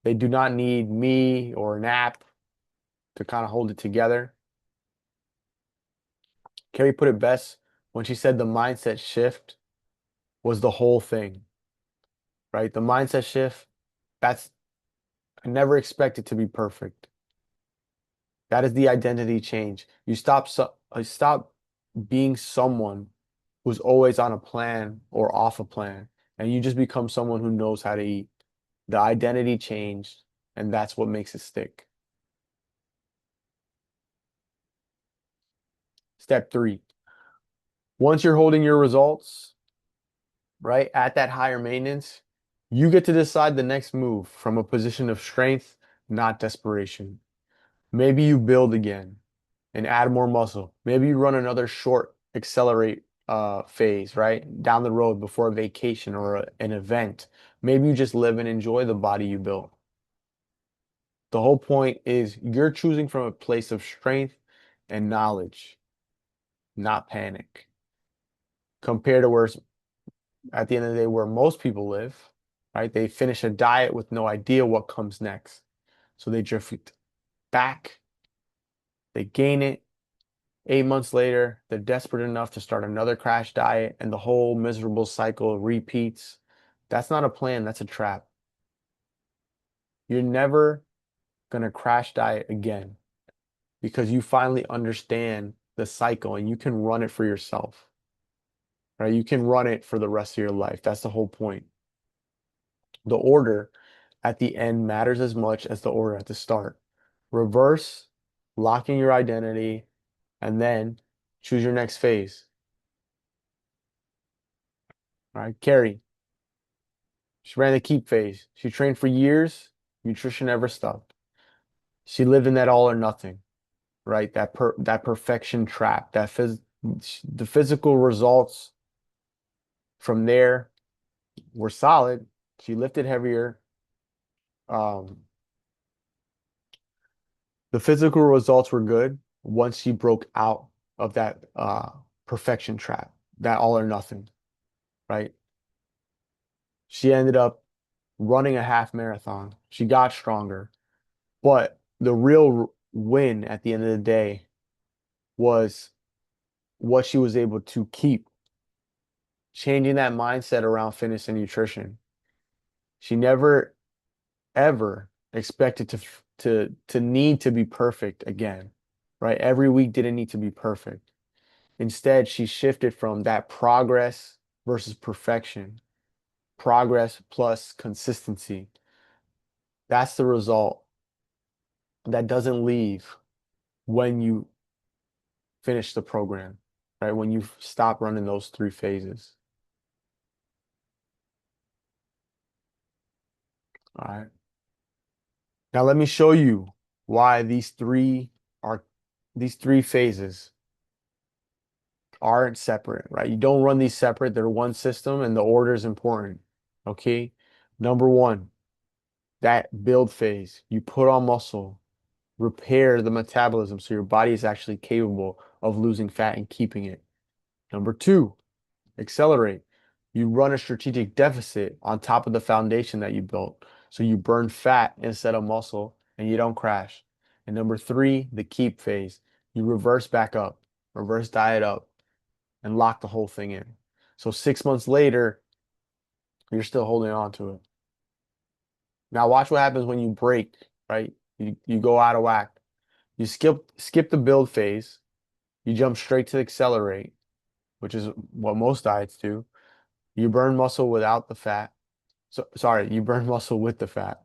They do not need me or an app to kind of hold it together. Carrie put it best when she said the mindset shift was the whole thing, right? The mindset shift, that's, I never expect it to be perfect. That is the identity change. Stop being someone who's always on a plan or off a plan, and you just become someone who knows how to eat. The identity changed, and that's what makes it stick. Step three, once you're holding your results, right, at that higher maintenance, you get to decide the next move from a position of strength, not desperation. Maybe you build again and add more muscle. Maybe you run another short accelerate phase, right? Down the road before a vacation or an event. Maybe you just live and enjoy the body you built. The whole point is you're choosing from a place of strength and knowledge, not panic. Compared to where, at the end of the day, where most people live, right? They finish a diet with no idea what comes next. So they drift back, they gain it. 8 months later, they're desperate enough to start another crash diet, and the whole miserable cycle repeats. That's not a plan, that's a trap. You're never going to crash diet again because you finally understand the cycle and you can run it for yourself, right? You can run it for the rest of your life. That's the whole point. The order at the end matters as much as the order at the start. Reverse, locking your identity, and then choose your next phase. All right, Carrie. She ran the keep phase. She trained for years. Nutrition never stopped. She lived in that all or nothing, right? That perfection trap. The physical results from there were solid. She lifted heavier. Um, the physical results were good once she broke out of that perfection trap, that all or nothing, right? She ended up running a half marathon. She got stronger. But the real win at the end of the day was what she was able to keep, changing that mindset around fitness and nutrition. She never ever expected to need to be perfect again, right? Every week didn't need to be perfect. Instead, she shifted from that progress versus perfection, progress plus consistency. That's the result that doesn't leave when you finish the program, right? When you stop running those three phases. All right. Now let me show you why are these three phases aren't separate, right? You don't run these separate. They're one system and the order is important. Okay. Number one, that build phase. You put on muscle, repair the metabolism so your body is actually capable of losing fat and keeping it. Number two, accelerate. You run a strategic deficit on top of the foundation that you built. So you burn fat instead of muscle and you don't crash. And number three, the keep phase. You reverse back up, reverse diet up, and lock the whole thing in. So 6 months later, you're still holding on to it. Now watch what happens when you break, right? You go out of whack. You skip the build phase. You jump straight to accelerate, which is what most diets do. You burn muscle without the fat. So sorry, you burn muscle with the fat.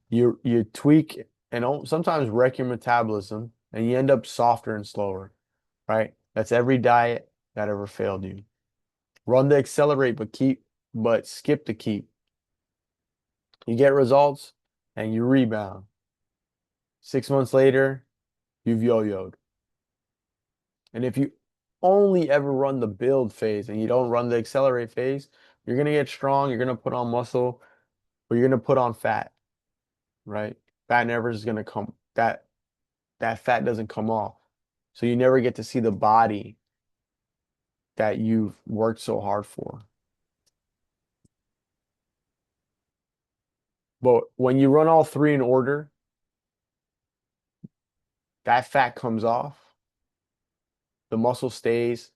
You tweak and sometimes wreck your metabolism, and you end up softer and slower, right? That's every diet that ever failed you. Run the accelerate, but skip the keep. You get results and you rebound. 6 months later, you've yo-yoed. And if you only ever run the build phase and you don't run the accelerate phase, you're gonna get strong, you're gonna put on muscle, but you're gonna put on fat, right? Fat never is gonna come. That fat doesn't come off. So you never get to see the body that you've worked so hard for. But when you run all three in order, that fat comes off, the muscle stays,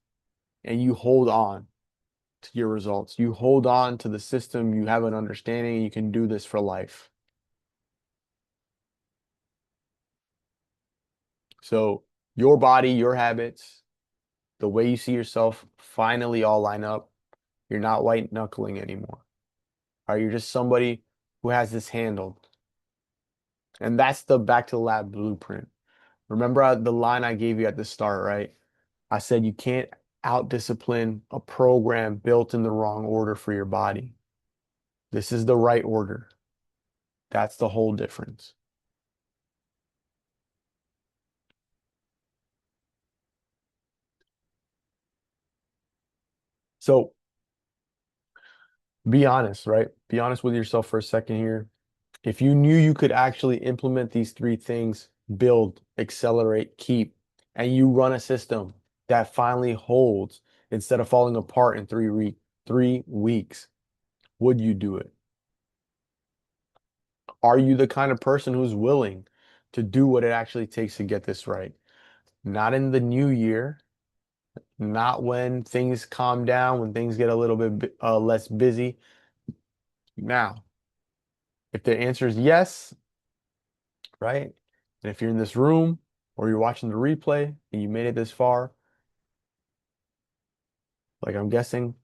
and you hold on to your results. You hold on to the system, you have an understanding, you can do this for life. So your body, your habits, the way you see yourself finally all line up. You're not white knuckling anymore. All right, you're just somebody who has this handled. And that's the Baktothelab Blueprint. Remember the line I gave you at the start, right? I said you can't out-discipline a program built in the wrong order for your body. This is the right order. That's the whole difference. So be honest, right? Be honest with yourself for a second here. If you knew you could actually implement these three things, build, accelerate, keep, and you run a system that finally holds instead of falling apart in 3 weeks, would you do it? Are you the kind of person who's willing to do what it actually takes to get this right? Not in the new year, not when things calm down, when things get a little bit less busy. Now, if the answer is yes, right? And if you're in this room or you're watching the replay and you made it this far, like I'm guessing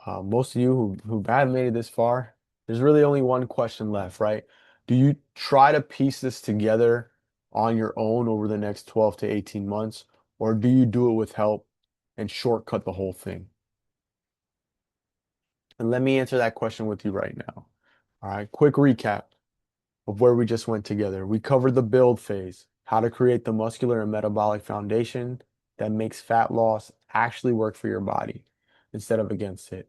most of you who have made it this far, there's really only one question left, right? Do you try to piece this together on your own over the next 12 to 18 months, or do you do it with help and shortcut the whole thing? And let me answer that question with you right now. All right, quick recap of where we just went together. We covered the build phase, how to create the muscular and metabolic foundation that makes fat loss actually work for your body instead of against it.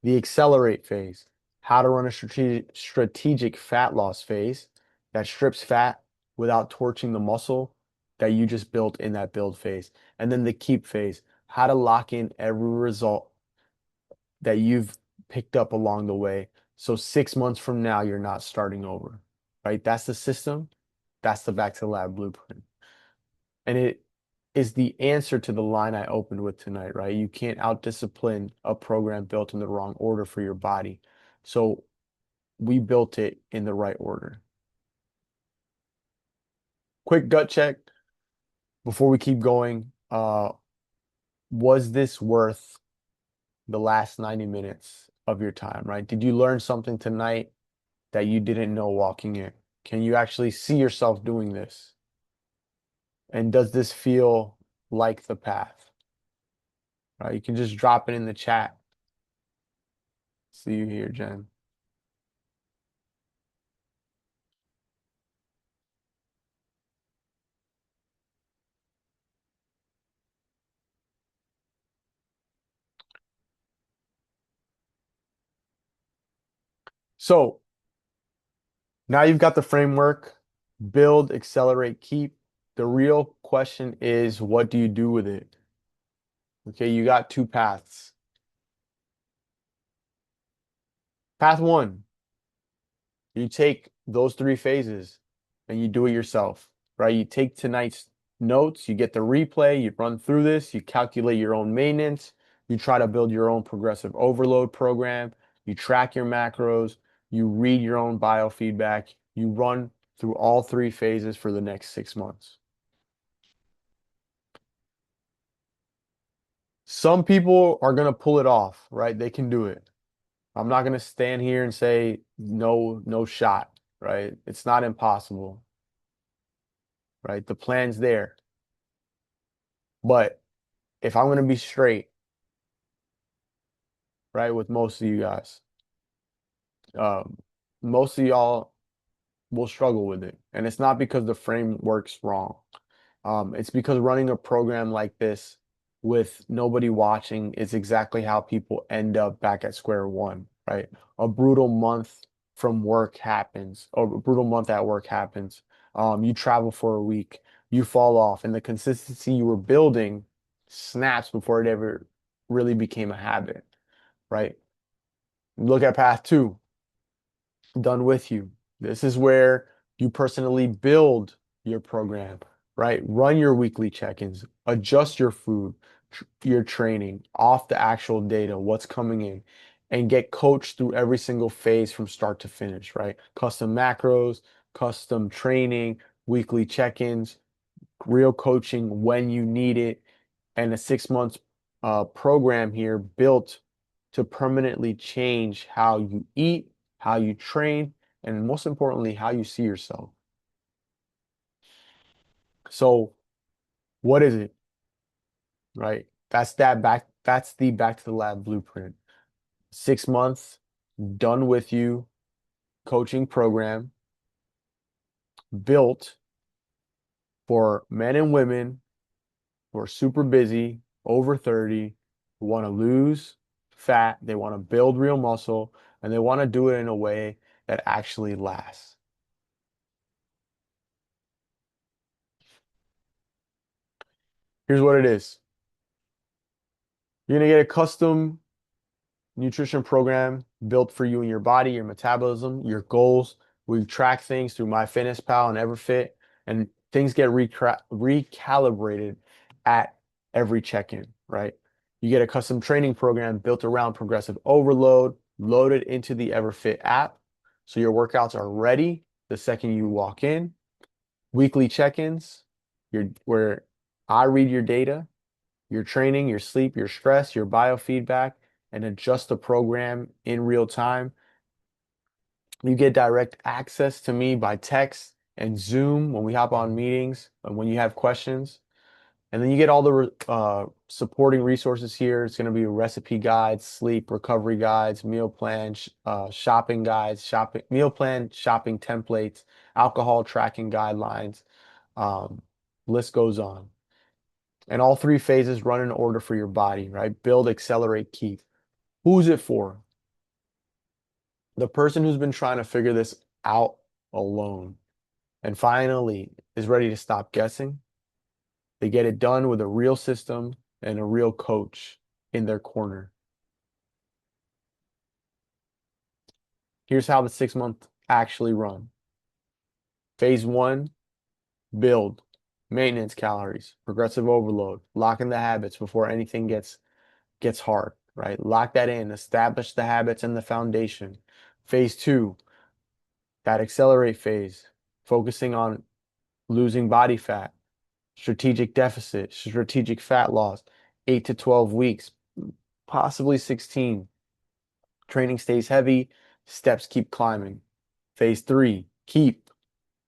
The accelerate phase, how to run a strategic fat loss phase that strips fat without torching the muscle that you just built in that build phase. And then the keep phase, how to lock in every result that you've picked up along the way. So 6 months from now, you're not starting over, right? That's the system. That's the Baktothelab Blueprint. And it is the answer to the line I opened with tonight, right? You can't out-discipline a program built in the wrong order for your body. So we built it in the right order. Quick gut check before we keep going. Was this worth the last 90 minutes of your time, right? Did you learn something tonight that you didn't know walking in? Can you actually see yourself doing this? And does this feel like the path? Right? You can just drop it in the chat. See you here, Jen. So now you've got the framework, build, accelerate, keep. The real question is, what do you do with it? Okay, you got two paths. Path one, you take those three phases and you do it yourself, right? You take tonight's notes, you get the replay, you run through this, you calculate your own maintenance, you try to build your own progressive overload program, you track your macros, you read your own biofeedback, you run through all three phases for the next 6 months. Some people are going to pull it off, right? They can do it. I'm not going to stand here and say no shot, right? It's not impossible, right? The plan's there. But if I'm going to be straight, right, with most of you guys, um, most of y'all will struggle with it. And it's not because the framework's wrong. It's because running a program like this with nobody watching is exactly how people end up back at square one, right? A brutal month from work happens, or a brutal month at work happens. You travel for a week, you fall off, and the consistency you were building snaps before it ever really became a habit, right? Look at path two, done with you. This is where you personally build your program, right? Run your weekly check-ins, adjust your food, your training off the actual data, what's coming in, and get coached through every single phase from start to finish, right? Custom macros, custom training, weekly check-ins, real coaching when you need it, and a 6 months program here built to permanently change how you eat, how you train, and most importantly, how you see yourself. So, what is it, right? That's the back to the lab blueprint. 6 months, done with you coaching program built for men and women who are super busy, over 30, who want to lose fat, they want to build real muscle, and they want to do it in a way that actually lasts. Here's what it is. You're going to get a custom nutrition program built for you and your body, your metabolism, your goals. We track things through MyFitnessPal and EverFit, and things get recalibrated at every check-in, right? You get a custom training program built around progressive overload, loaded into the EverFit app. So your workouts are ready the second you walk in. Weekly check-ins, where I read your data, your training, your sleep, your stress, your biofeedback, and adjust the program in real time. You get direct access to me by text and Zoom when we hop on meetings and when you have questions. And then you get all the supporting resources here. It's going to be recipe guides, sleep recovery guides, meal plans, shopping guides, meal plan, shopping templates, alcohol tracking guidelines. Um, List goes on. And all three phases run in order for your body, right? Build, accelerate, keep. Who's it for? The person who's been trying to figure this out alone and finally is ready to stop guessing. They get it done with a real system and a real coach in their corner. Here's how the 6 month actually run. Phase one, build, maintenance calories, progressive overload, lock in the habits before anything gets hard, right? Lock that in, establish the habits and the foundation. Phase two, that accelerate phase, focusing on losing body fat, strategic deficit, strategic fat loss, 8 to 12 weeks, possibly 16. Training stays heavy, steps keep climbing. Phase three, keep.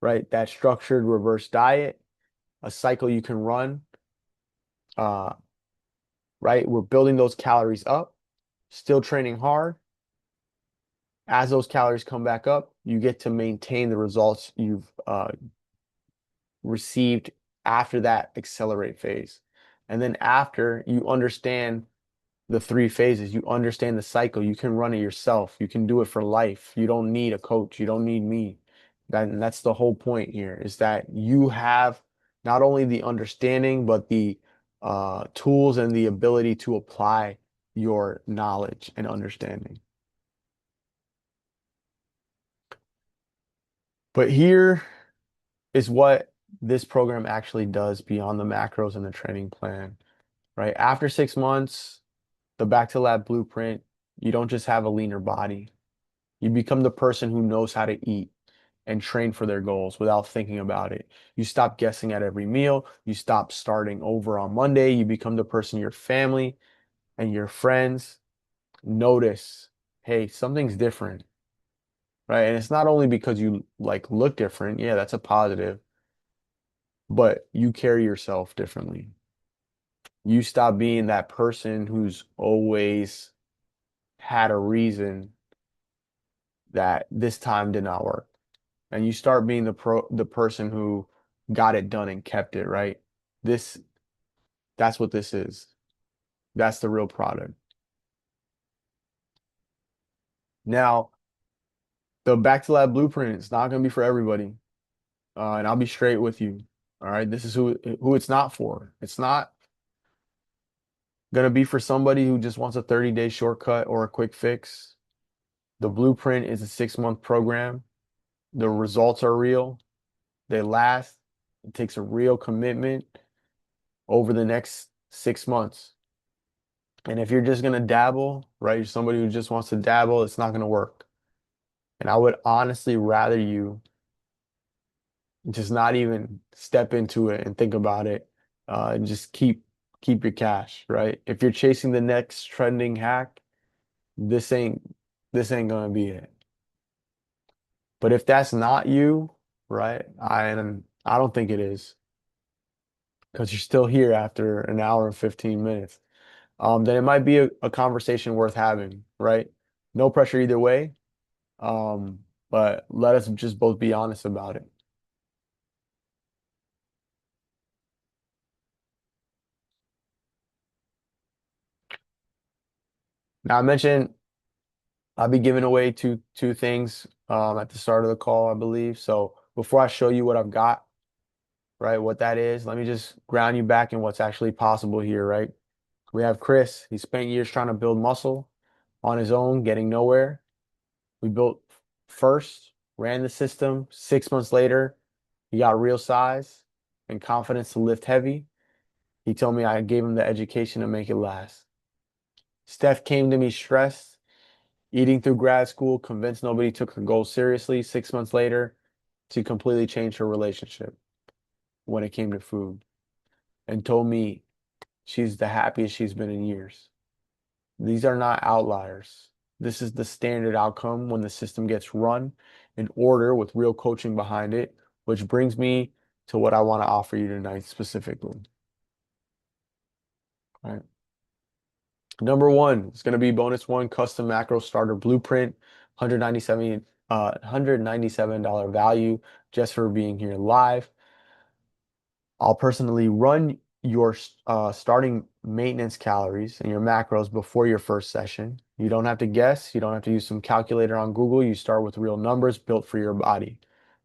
right? That structured reverse diet, a cycle you can run, uh, right? We're building those calories up, still training hard. As those calories come back up, you get to maintain the results you've received after that accelerate phase. And then after you understand the three phases, you understand the cycle, you can run it yourself. You can do it for life. You don't need a coach. You don't need me. That's the whole point here is that you have not only the understanding, but the tools and the ability to apply your knowledge and understanding. But here is what this program actually does beyond the macros and the training plan, right? After 6 months, the Baktothelab Blueprint, you don't just have a leaner body. You become the person who knows how to eat and train for their goals without thinking about it. You stop guessing at every meal. You stop starting over on Monday. You become the person your family and your friends notice, hey, something's different, right? And it's not only because you like look different. Yeah, that's a positive, but you carry yourself differently. You stop being that person who's always had a reason that this time did not work. And you start being the person who got it done and kept it, right? This that's what this is. That's the real product. Now, the Back to Lab Blueprint is not going to be for everybody. And I'll be straight with you. All right, this is who it's not for. It's not going to be for somebody who just wants a 30-day shortcut or a quick fix. The Blueprint is a 6-month program. The results are real. They last. It takes a real commitment over the next 6 months. And if you're just going to dabble, right, you're somebody who just wants to dabble, it's not going to work. And I would honestly rather you just not even step into it and think about it. And just keep your cash, right? If you're chasing the next trending hack, this ain't this ain't gonna be it. But if that's not you, right? I don't think it is because you're still here after an hour and 15 minutes. Then it might be a conversation worth having, right? No pressure either way. Um, but let us just both be honest about it. Now I mentioned I'll be giving away two things at the start of the call, I believe. So before I show you what I've got, right, what that is, let me just ground you back in what's actually possible here, right? We have Chris. He spent years trying to build muscle on his own, getting nowhere. We built first, ran the system. 6 months later, he got real size and confidence to lift heavy. He told me I gave him the education to make it last. Steph came to me stressed, eating through grad school, convinced nobody took her goals seriously. 6 months later, she completely changed her relationship when it came to food and told me she's the happiest she's been in years. These are not outliers. This is the standard outcome when the system gets run in order with real coaching behind it, which brings me to what I want to offer you tonight specifically. All right. Number one is going to be bonus one custom macro starter blueprint, 197 $197 value just for being here live. I'll personally run your starting maintenance calories and your macros before your first session. You don't have to guess. You don't have to use some calculator on Google. You start with real numbers built for your body.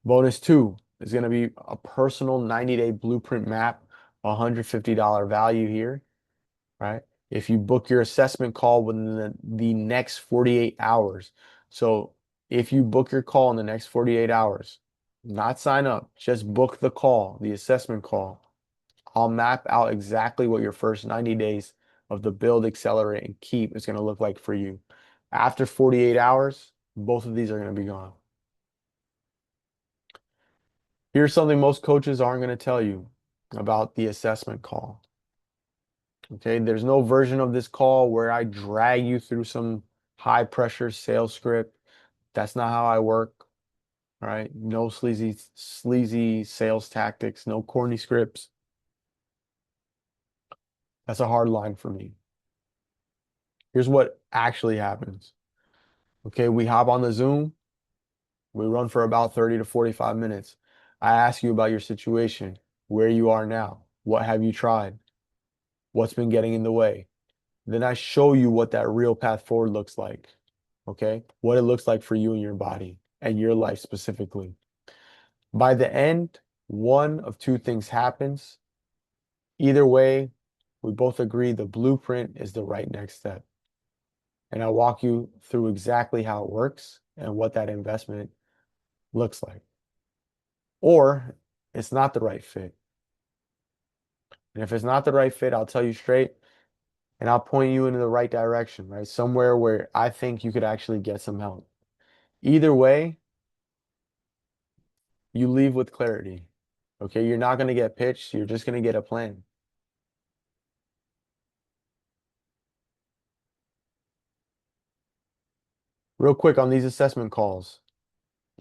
Bonus two is going to be a personal 90-day blueprint map, $150 value here, right? If you book your assessment call within the next 48 hours. So if you book your call in the next 48 hours, not sign up, just book the call, the assessment call. I'll map out exactly what your first 90 days of the build, accelerate, and keep is going to look like for you. After 48 hours, both of these are going to be gone. Here's something most coaches aren't going to tell you about the assessment call. Okay, there's no version of this call where I drag you through some high pressure sales script. That's not how I work. right? No sleazy sales tactics, no corny scripts. That's a hard line for me. Here's what actually happens. Okay, we hop on the Zoom, we run for about 30 to 45 minutes. I ask you about your situation, where you are now, what have you tried, what's been getting in the way. Then I show you what that real path forward looks like. Okay, what it looks like for you and your body and your life specifically. By the end, one of two things happens. Either way, we both agree the blueprint is the right next step. And I'll walk you through exactly how it works and what that investment looks like. Or it's not the right fit. And if it's not the right fit, I'll tell you straight and I'll point you into the right direction, right? Somewhere where I think you could actually get some help. Either way, you leave with clarity. Okay, you're not going to get pitched, you're just going to get a plan. Real quick on these assessment calls,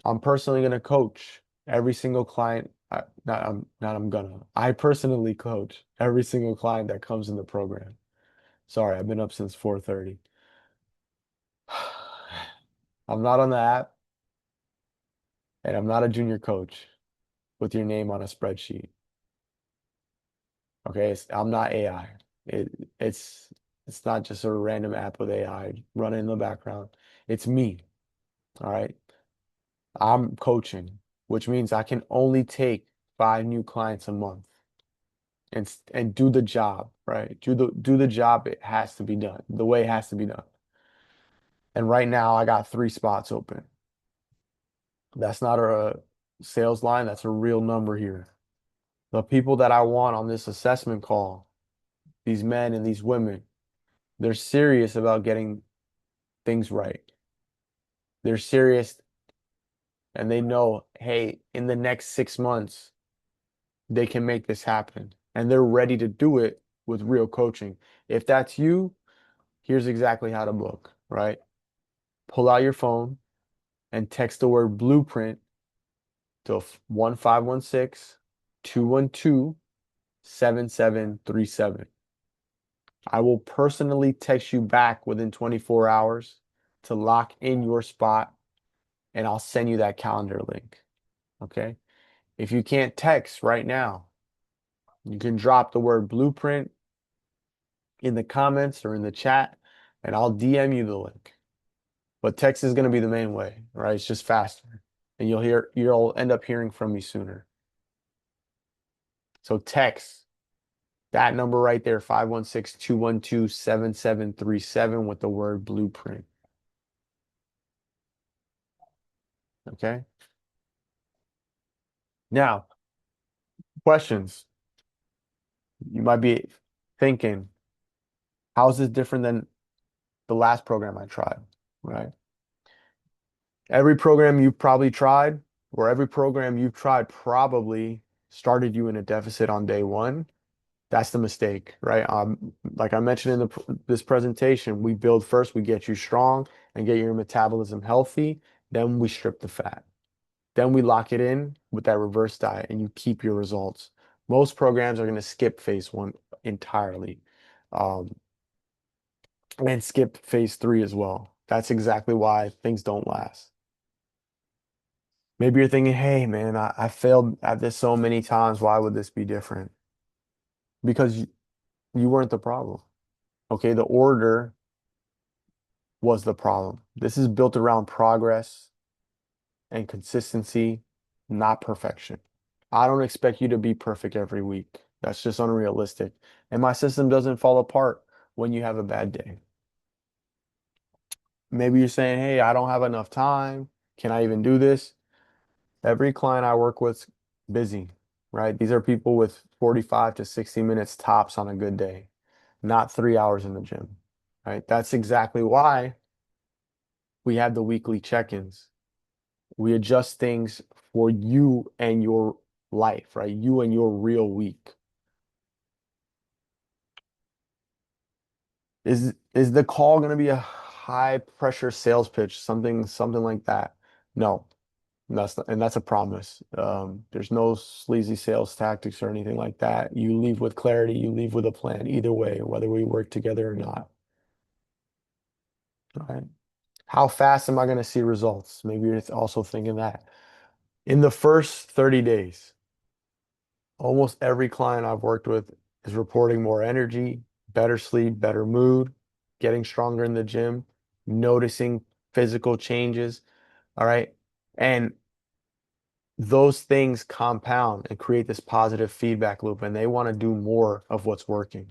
I'm personally going to coach every single client. I personally coach every single client that comes in the program. Sorry, I've been up since 4:30. I'm not on the app and I'm not a junior coach with your name on a spreadsheet. Okay, I'm not AI. It, it's it's not just a random app with AI running in the background. It's me. All right. I'm coaching, which means I can only take 5 new clients a month and do the job, right? Do the job it has to be done, the way it has to be done. And right now I got 3 spots open. That's not a sales line, that's a real number here. The people that I want on this assessment call, these men and these women, they're serious about getting things right. They're serious and they know, hey, in the next 6 months, they can make this happen. And they're ready to do it with real coaching. If that's you, here's exactly how to book, right? Pull out your phone and text the word blueprint to 1516-212-7737. I will personally text you back within 24 hours to lock in your spot, and I'll send you that calendar link. Okay? If you can't text right now, you can drop the word blueprint in the comments or in the chat, and I'll DM you the link. But text is going to be the main way, right? It's just faster, and you'll end up hearing from me sooner. So text that number right there, 516-212-7737 with the word blueprint. Okay. Now, questions. You might be thinking, how is this different than the last program I tried, right? Every program you've probably tried, or every program you've tried probably started you in a deficit on day one. That's the mistake, right? Like I mentioned in this presentation, we build first, we get you strong and get your metabolism healthy. Then we strip the fat. Then we lock it in with that reverse diet and you keep your results. Most programs are going to skip phase one entirely, um, and skip phase three as well. That's exactly why things don't last. Maybe you're thinking, hey, man, I failed at this so many times. Why would this be different? Because you weren't the problem. Okay, the order was the problem. This is built around progress and consistency, not perfection. I don't expect you to be perfect every week. That's just unrealistic. And my system doesn't fall apart when you have a bad day. Maybe you're saying, hey, I don't have enough time. Can I even do this? Every client I work with busy, right? These are people with 45 to 60 minutes tops on a good day, not 3 hours in the gym, right? That's exactly why we have the weekly check-ins. We adjust things for you and your life, right? You and your real week. Is the call going to be a high pressure sales pitch, something like that? No. And that's a promise. There's no sleazy sales tactics or anything like that. You leave with clarity, you leave with a plan either way, whether we work together or not. All right. How fast am I going to see results? Maybe you're also thinking that. In the first 30 days, almost every client I've worked with is reporting more energy, better sleep, better mood, getting stronger in the gym, noticing physical changes. All right. And those things compound and create this positive feedback loop, and they want to do more of what's working.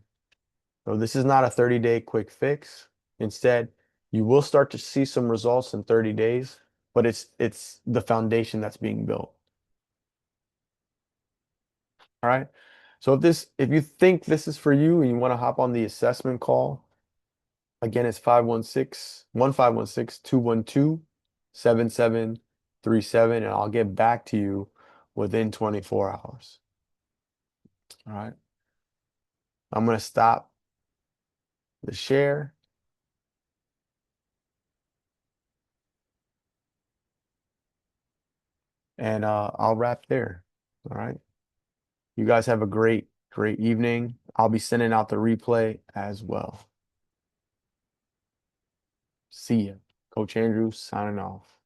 So this is not a 30-day quick fix. Instead, you will start to see some results in 30 days, but it's the foundation that's being built. All right. So if you think this is for you and you want to hop on the assessment call, again, it's 516-212-7737, and I'll get back to you within 24 hours. All right. I'm going to stop the share, and I'll wrap there. All right. You guys have a great evening. I'll be sending out the replay as well. See ya. Coach Andrew signing off.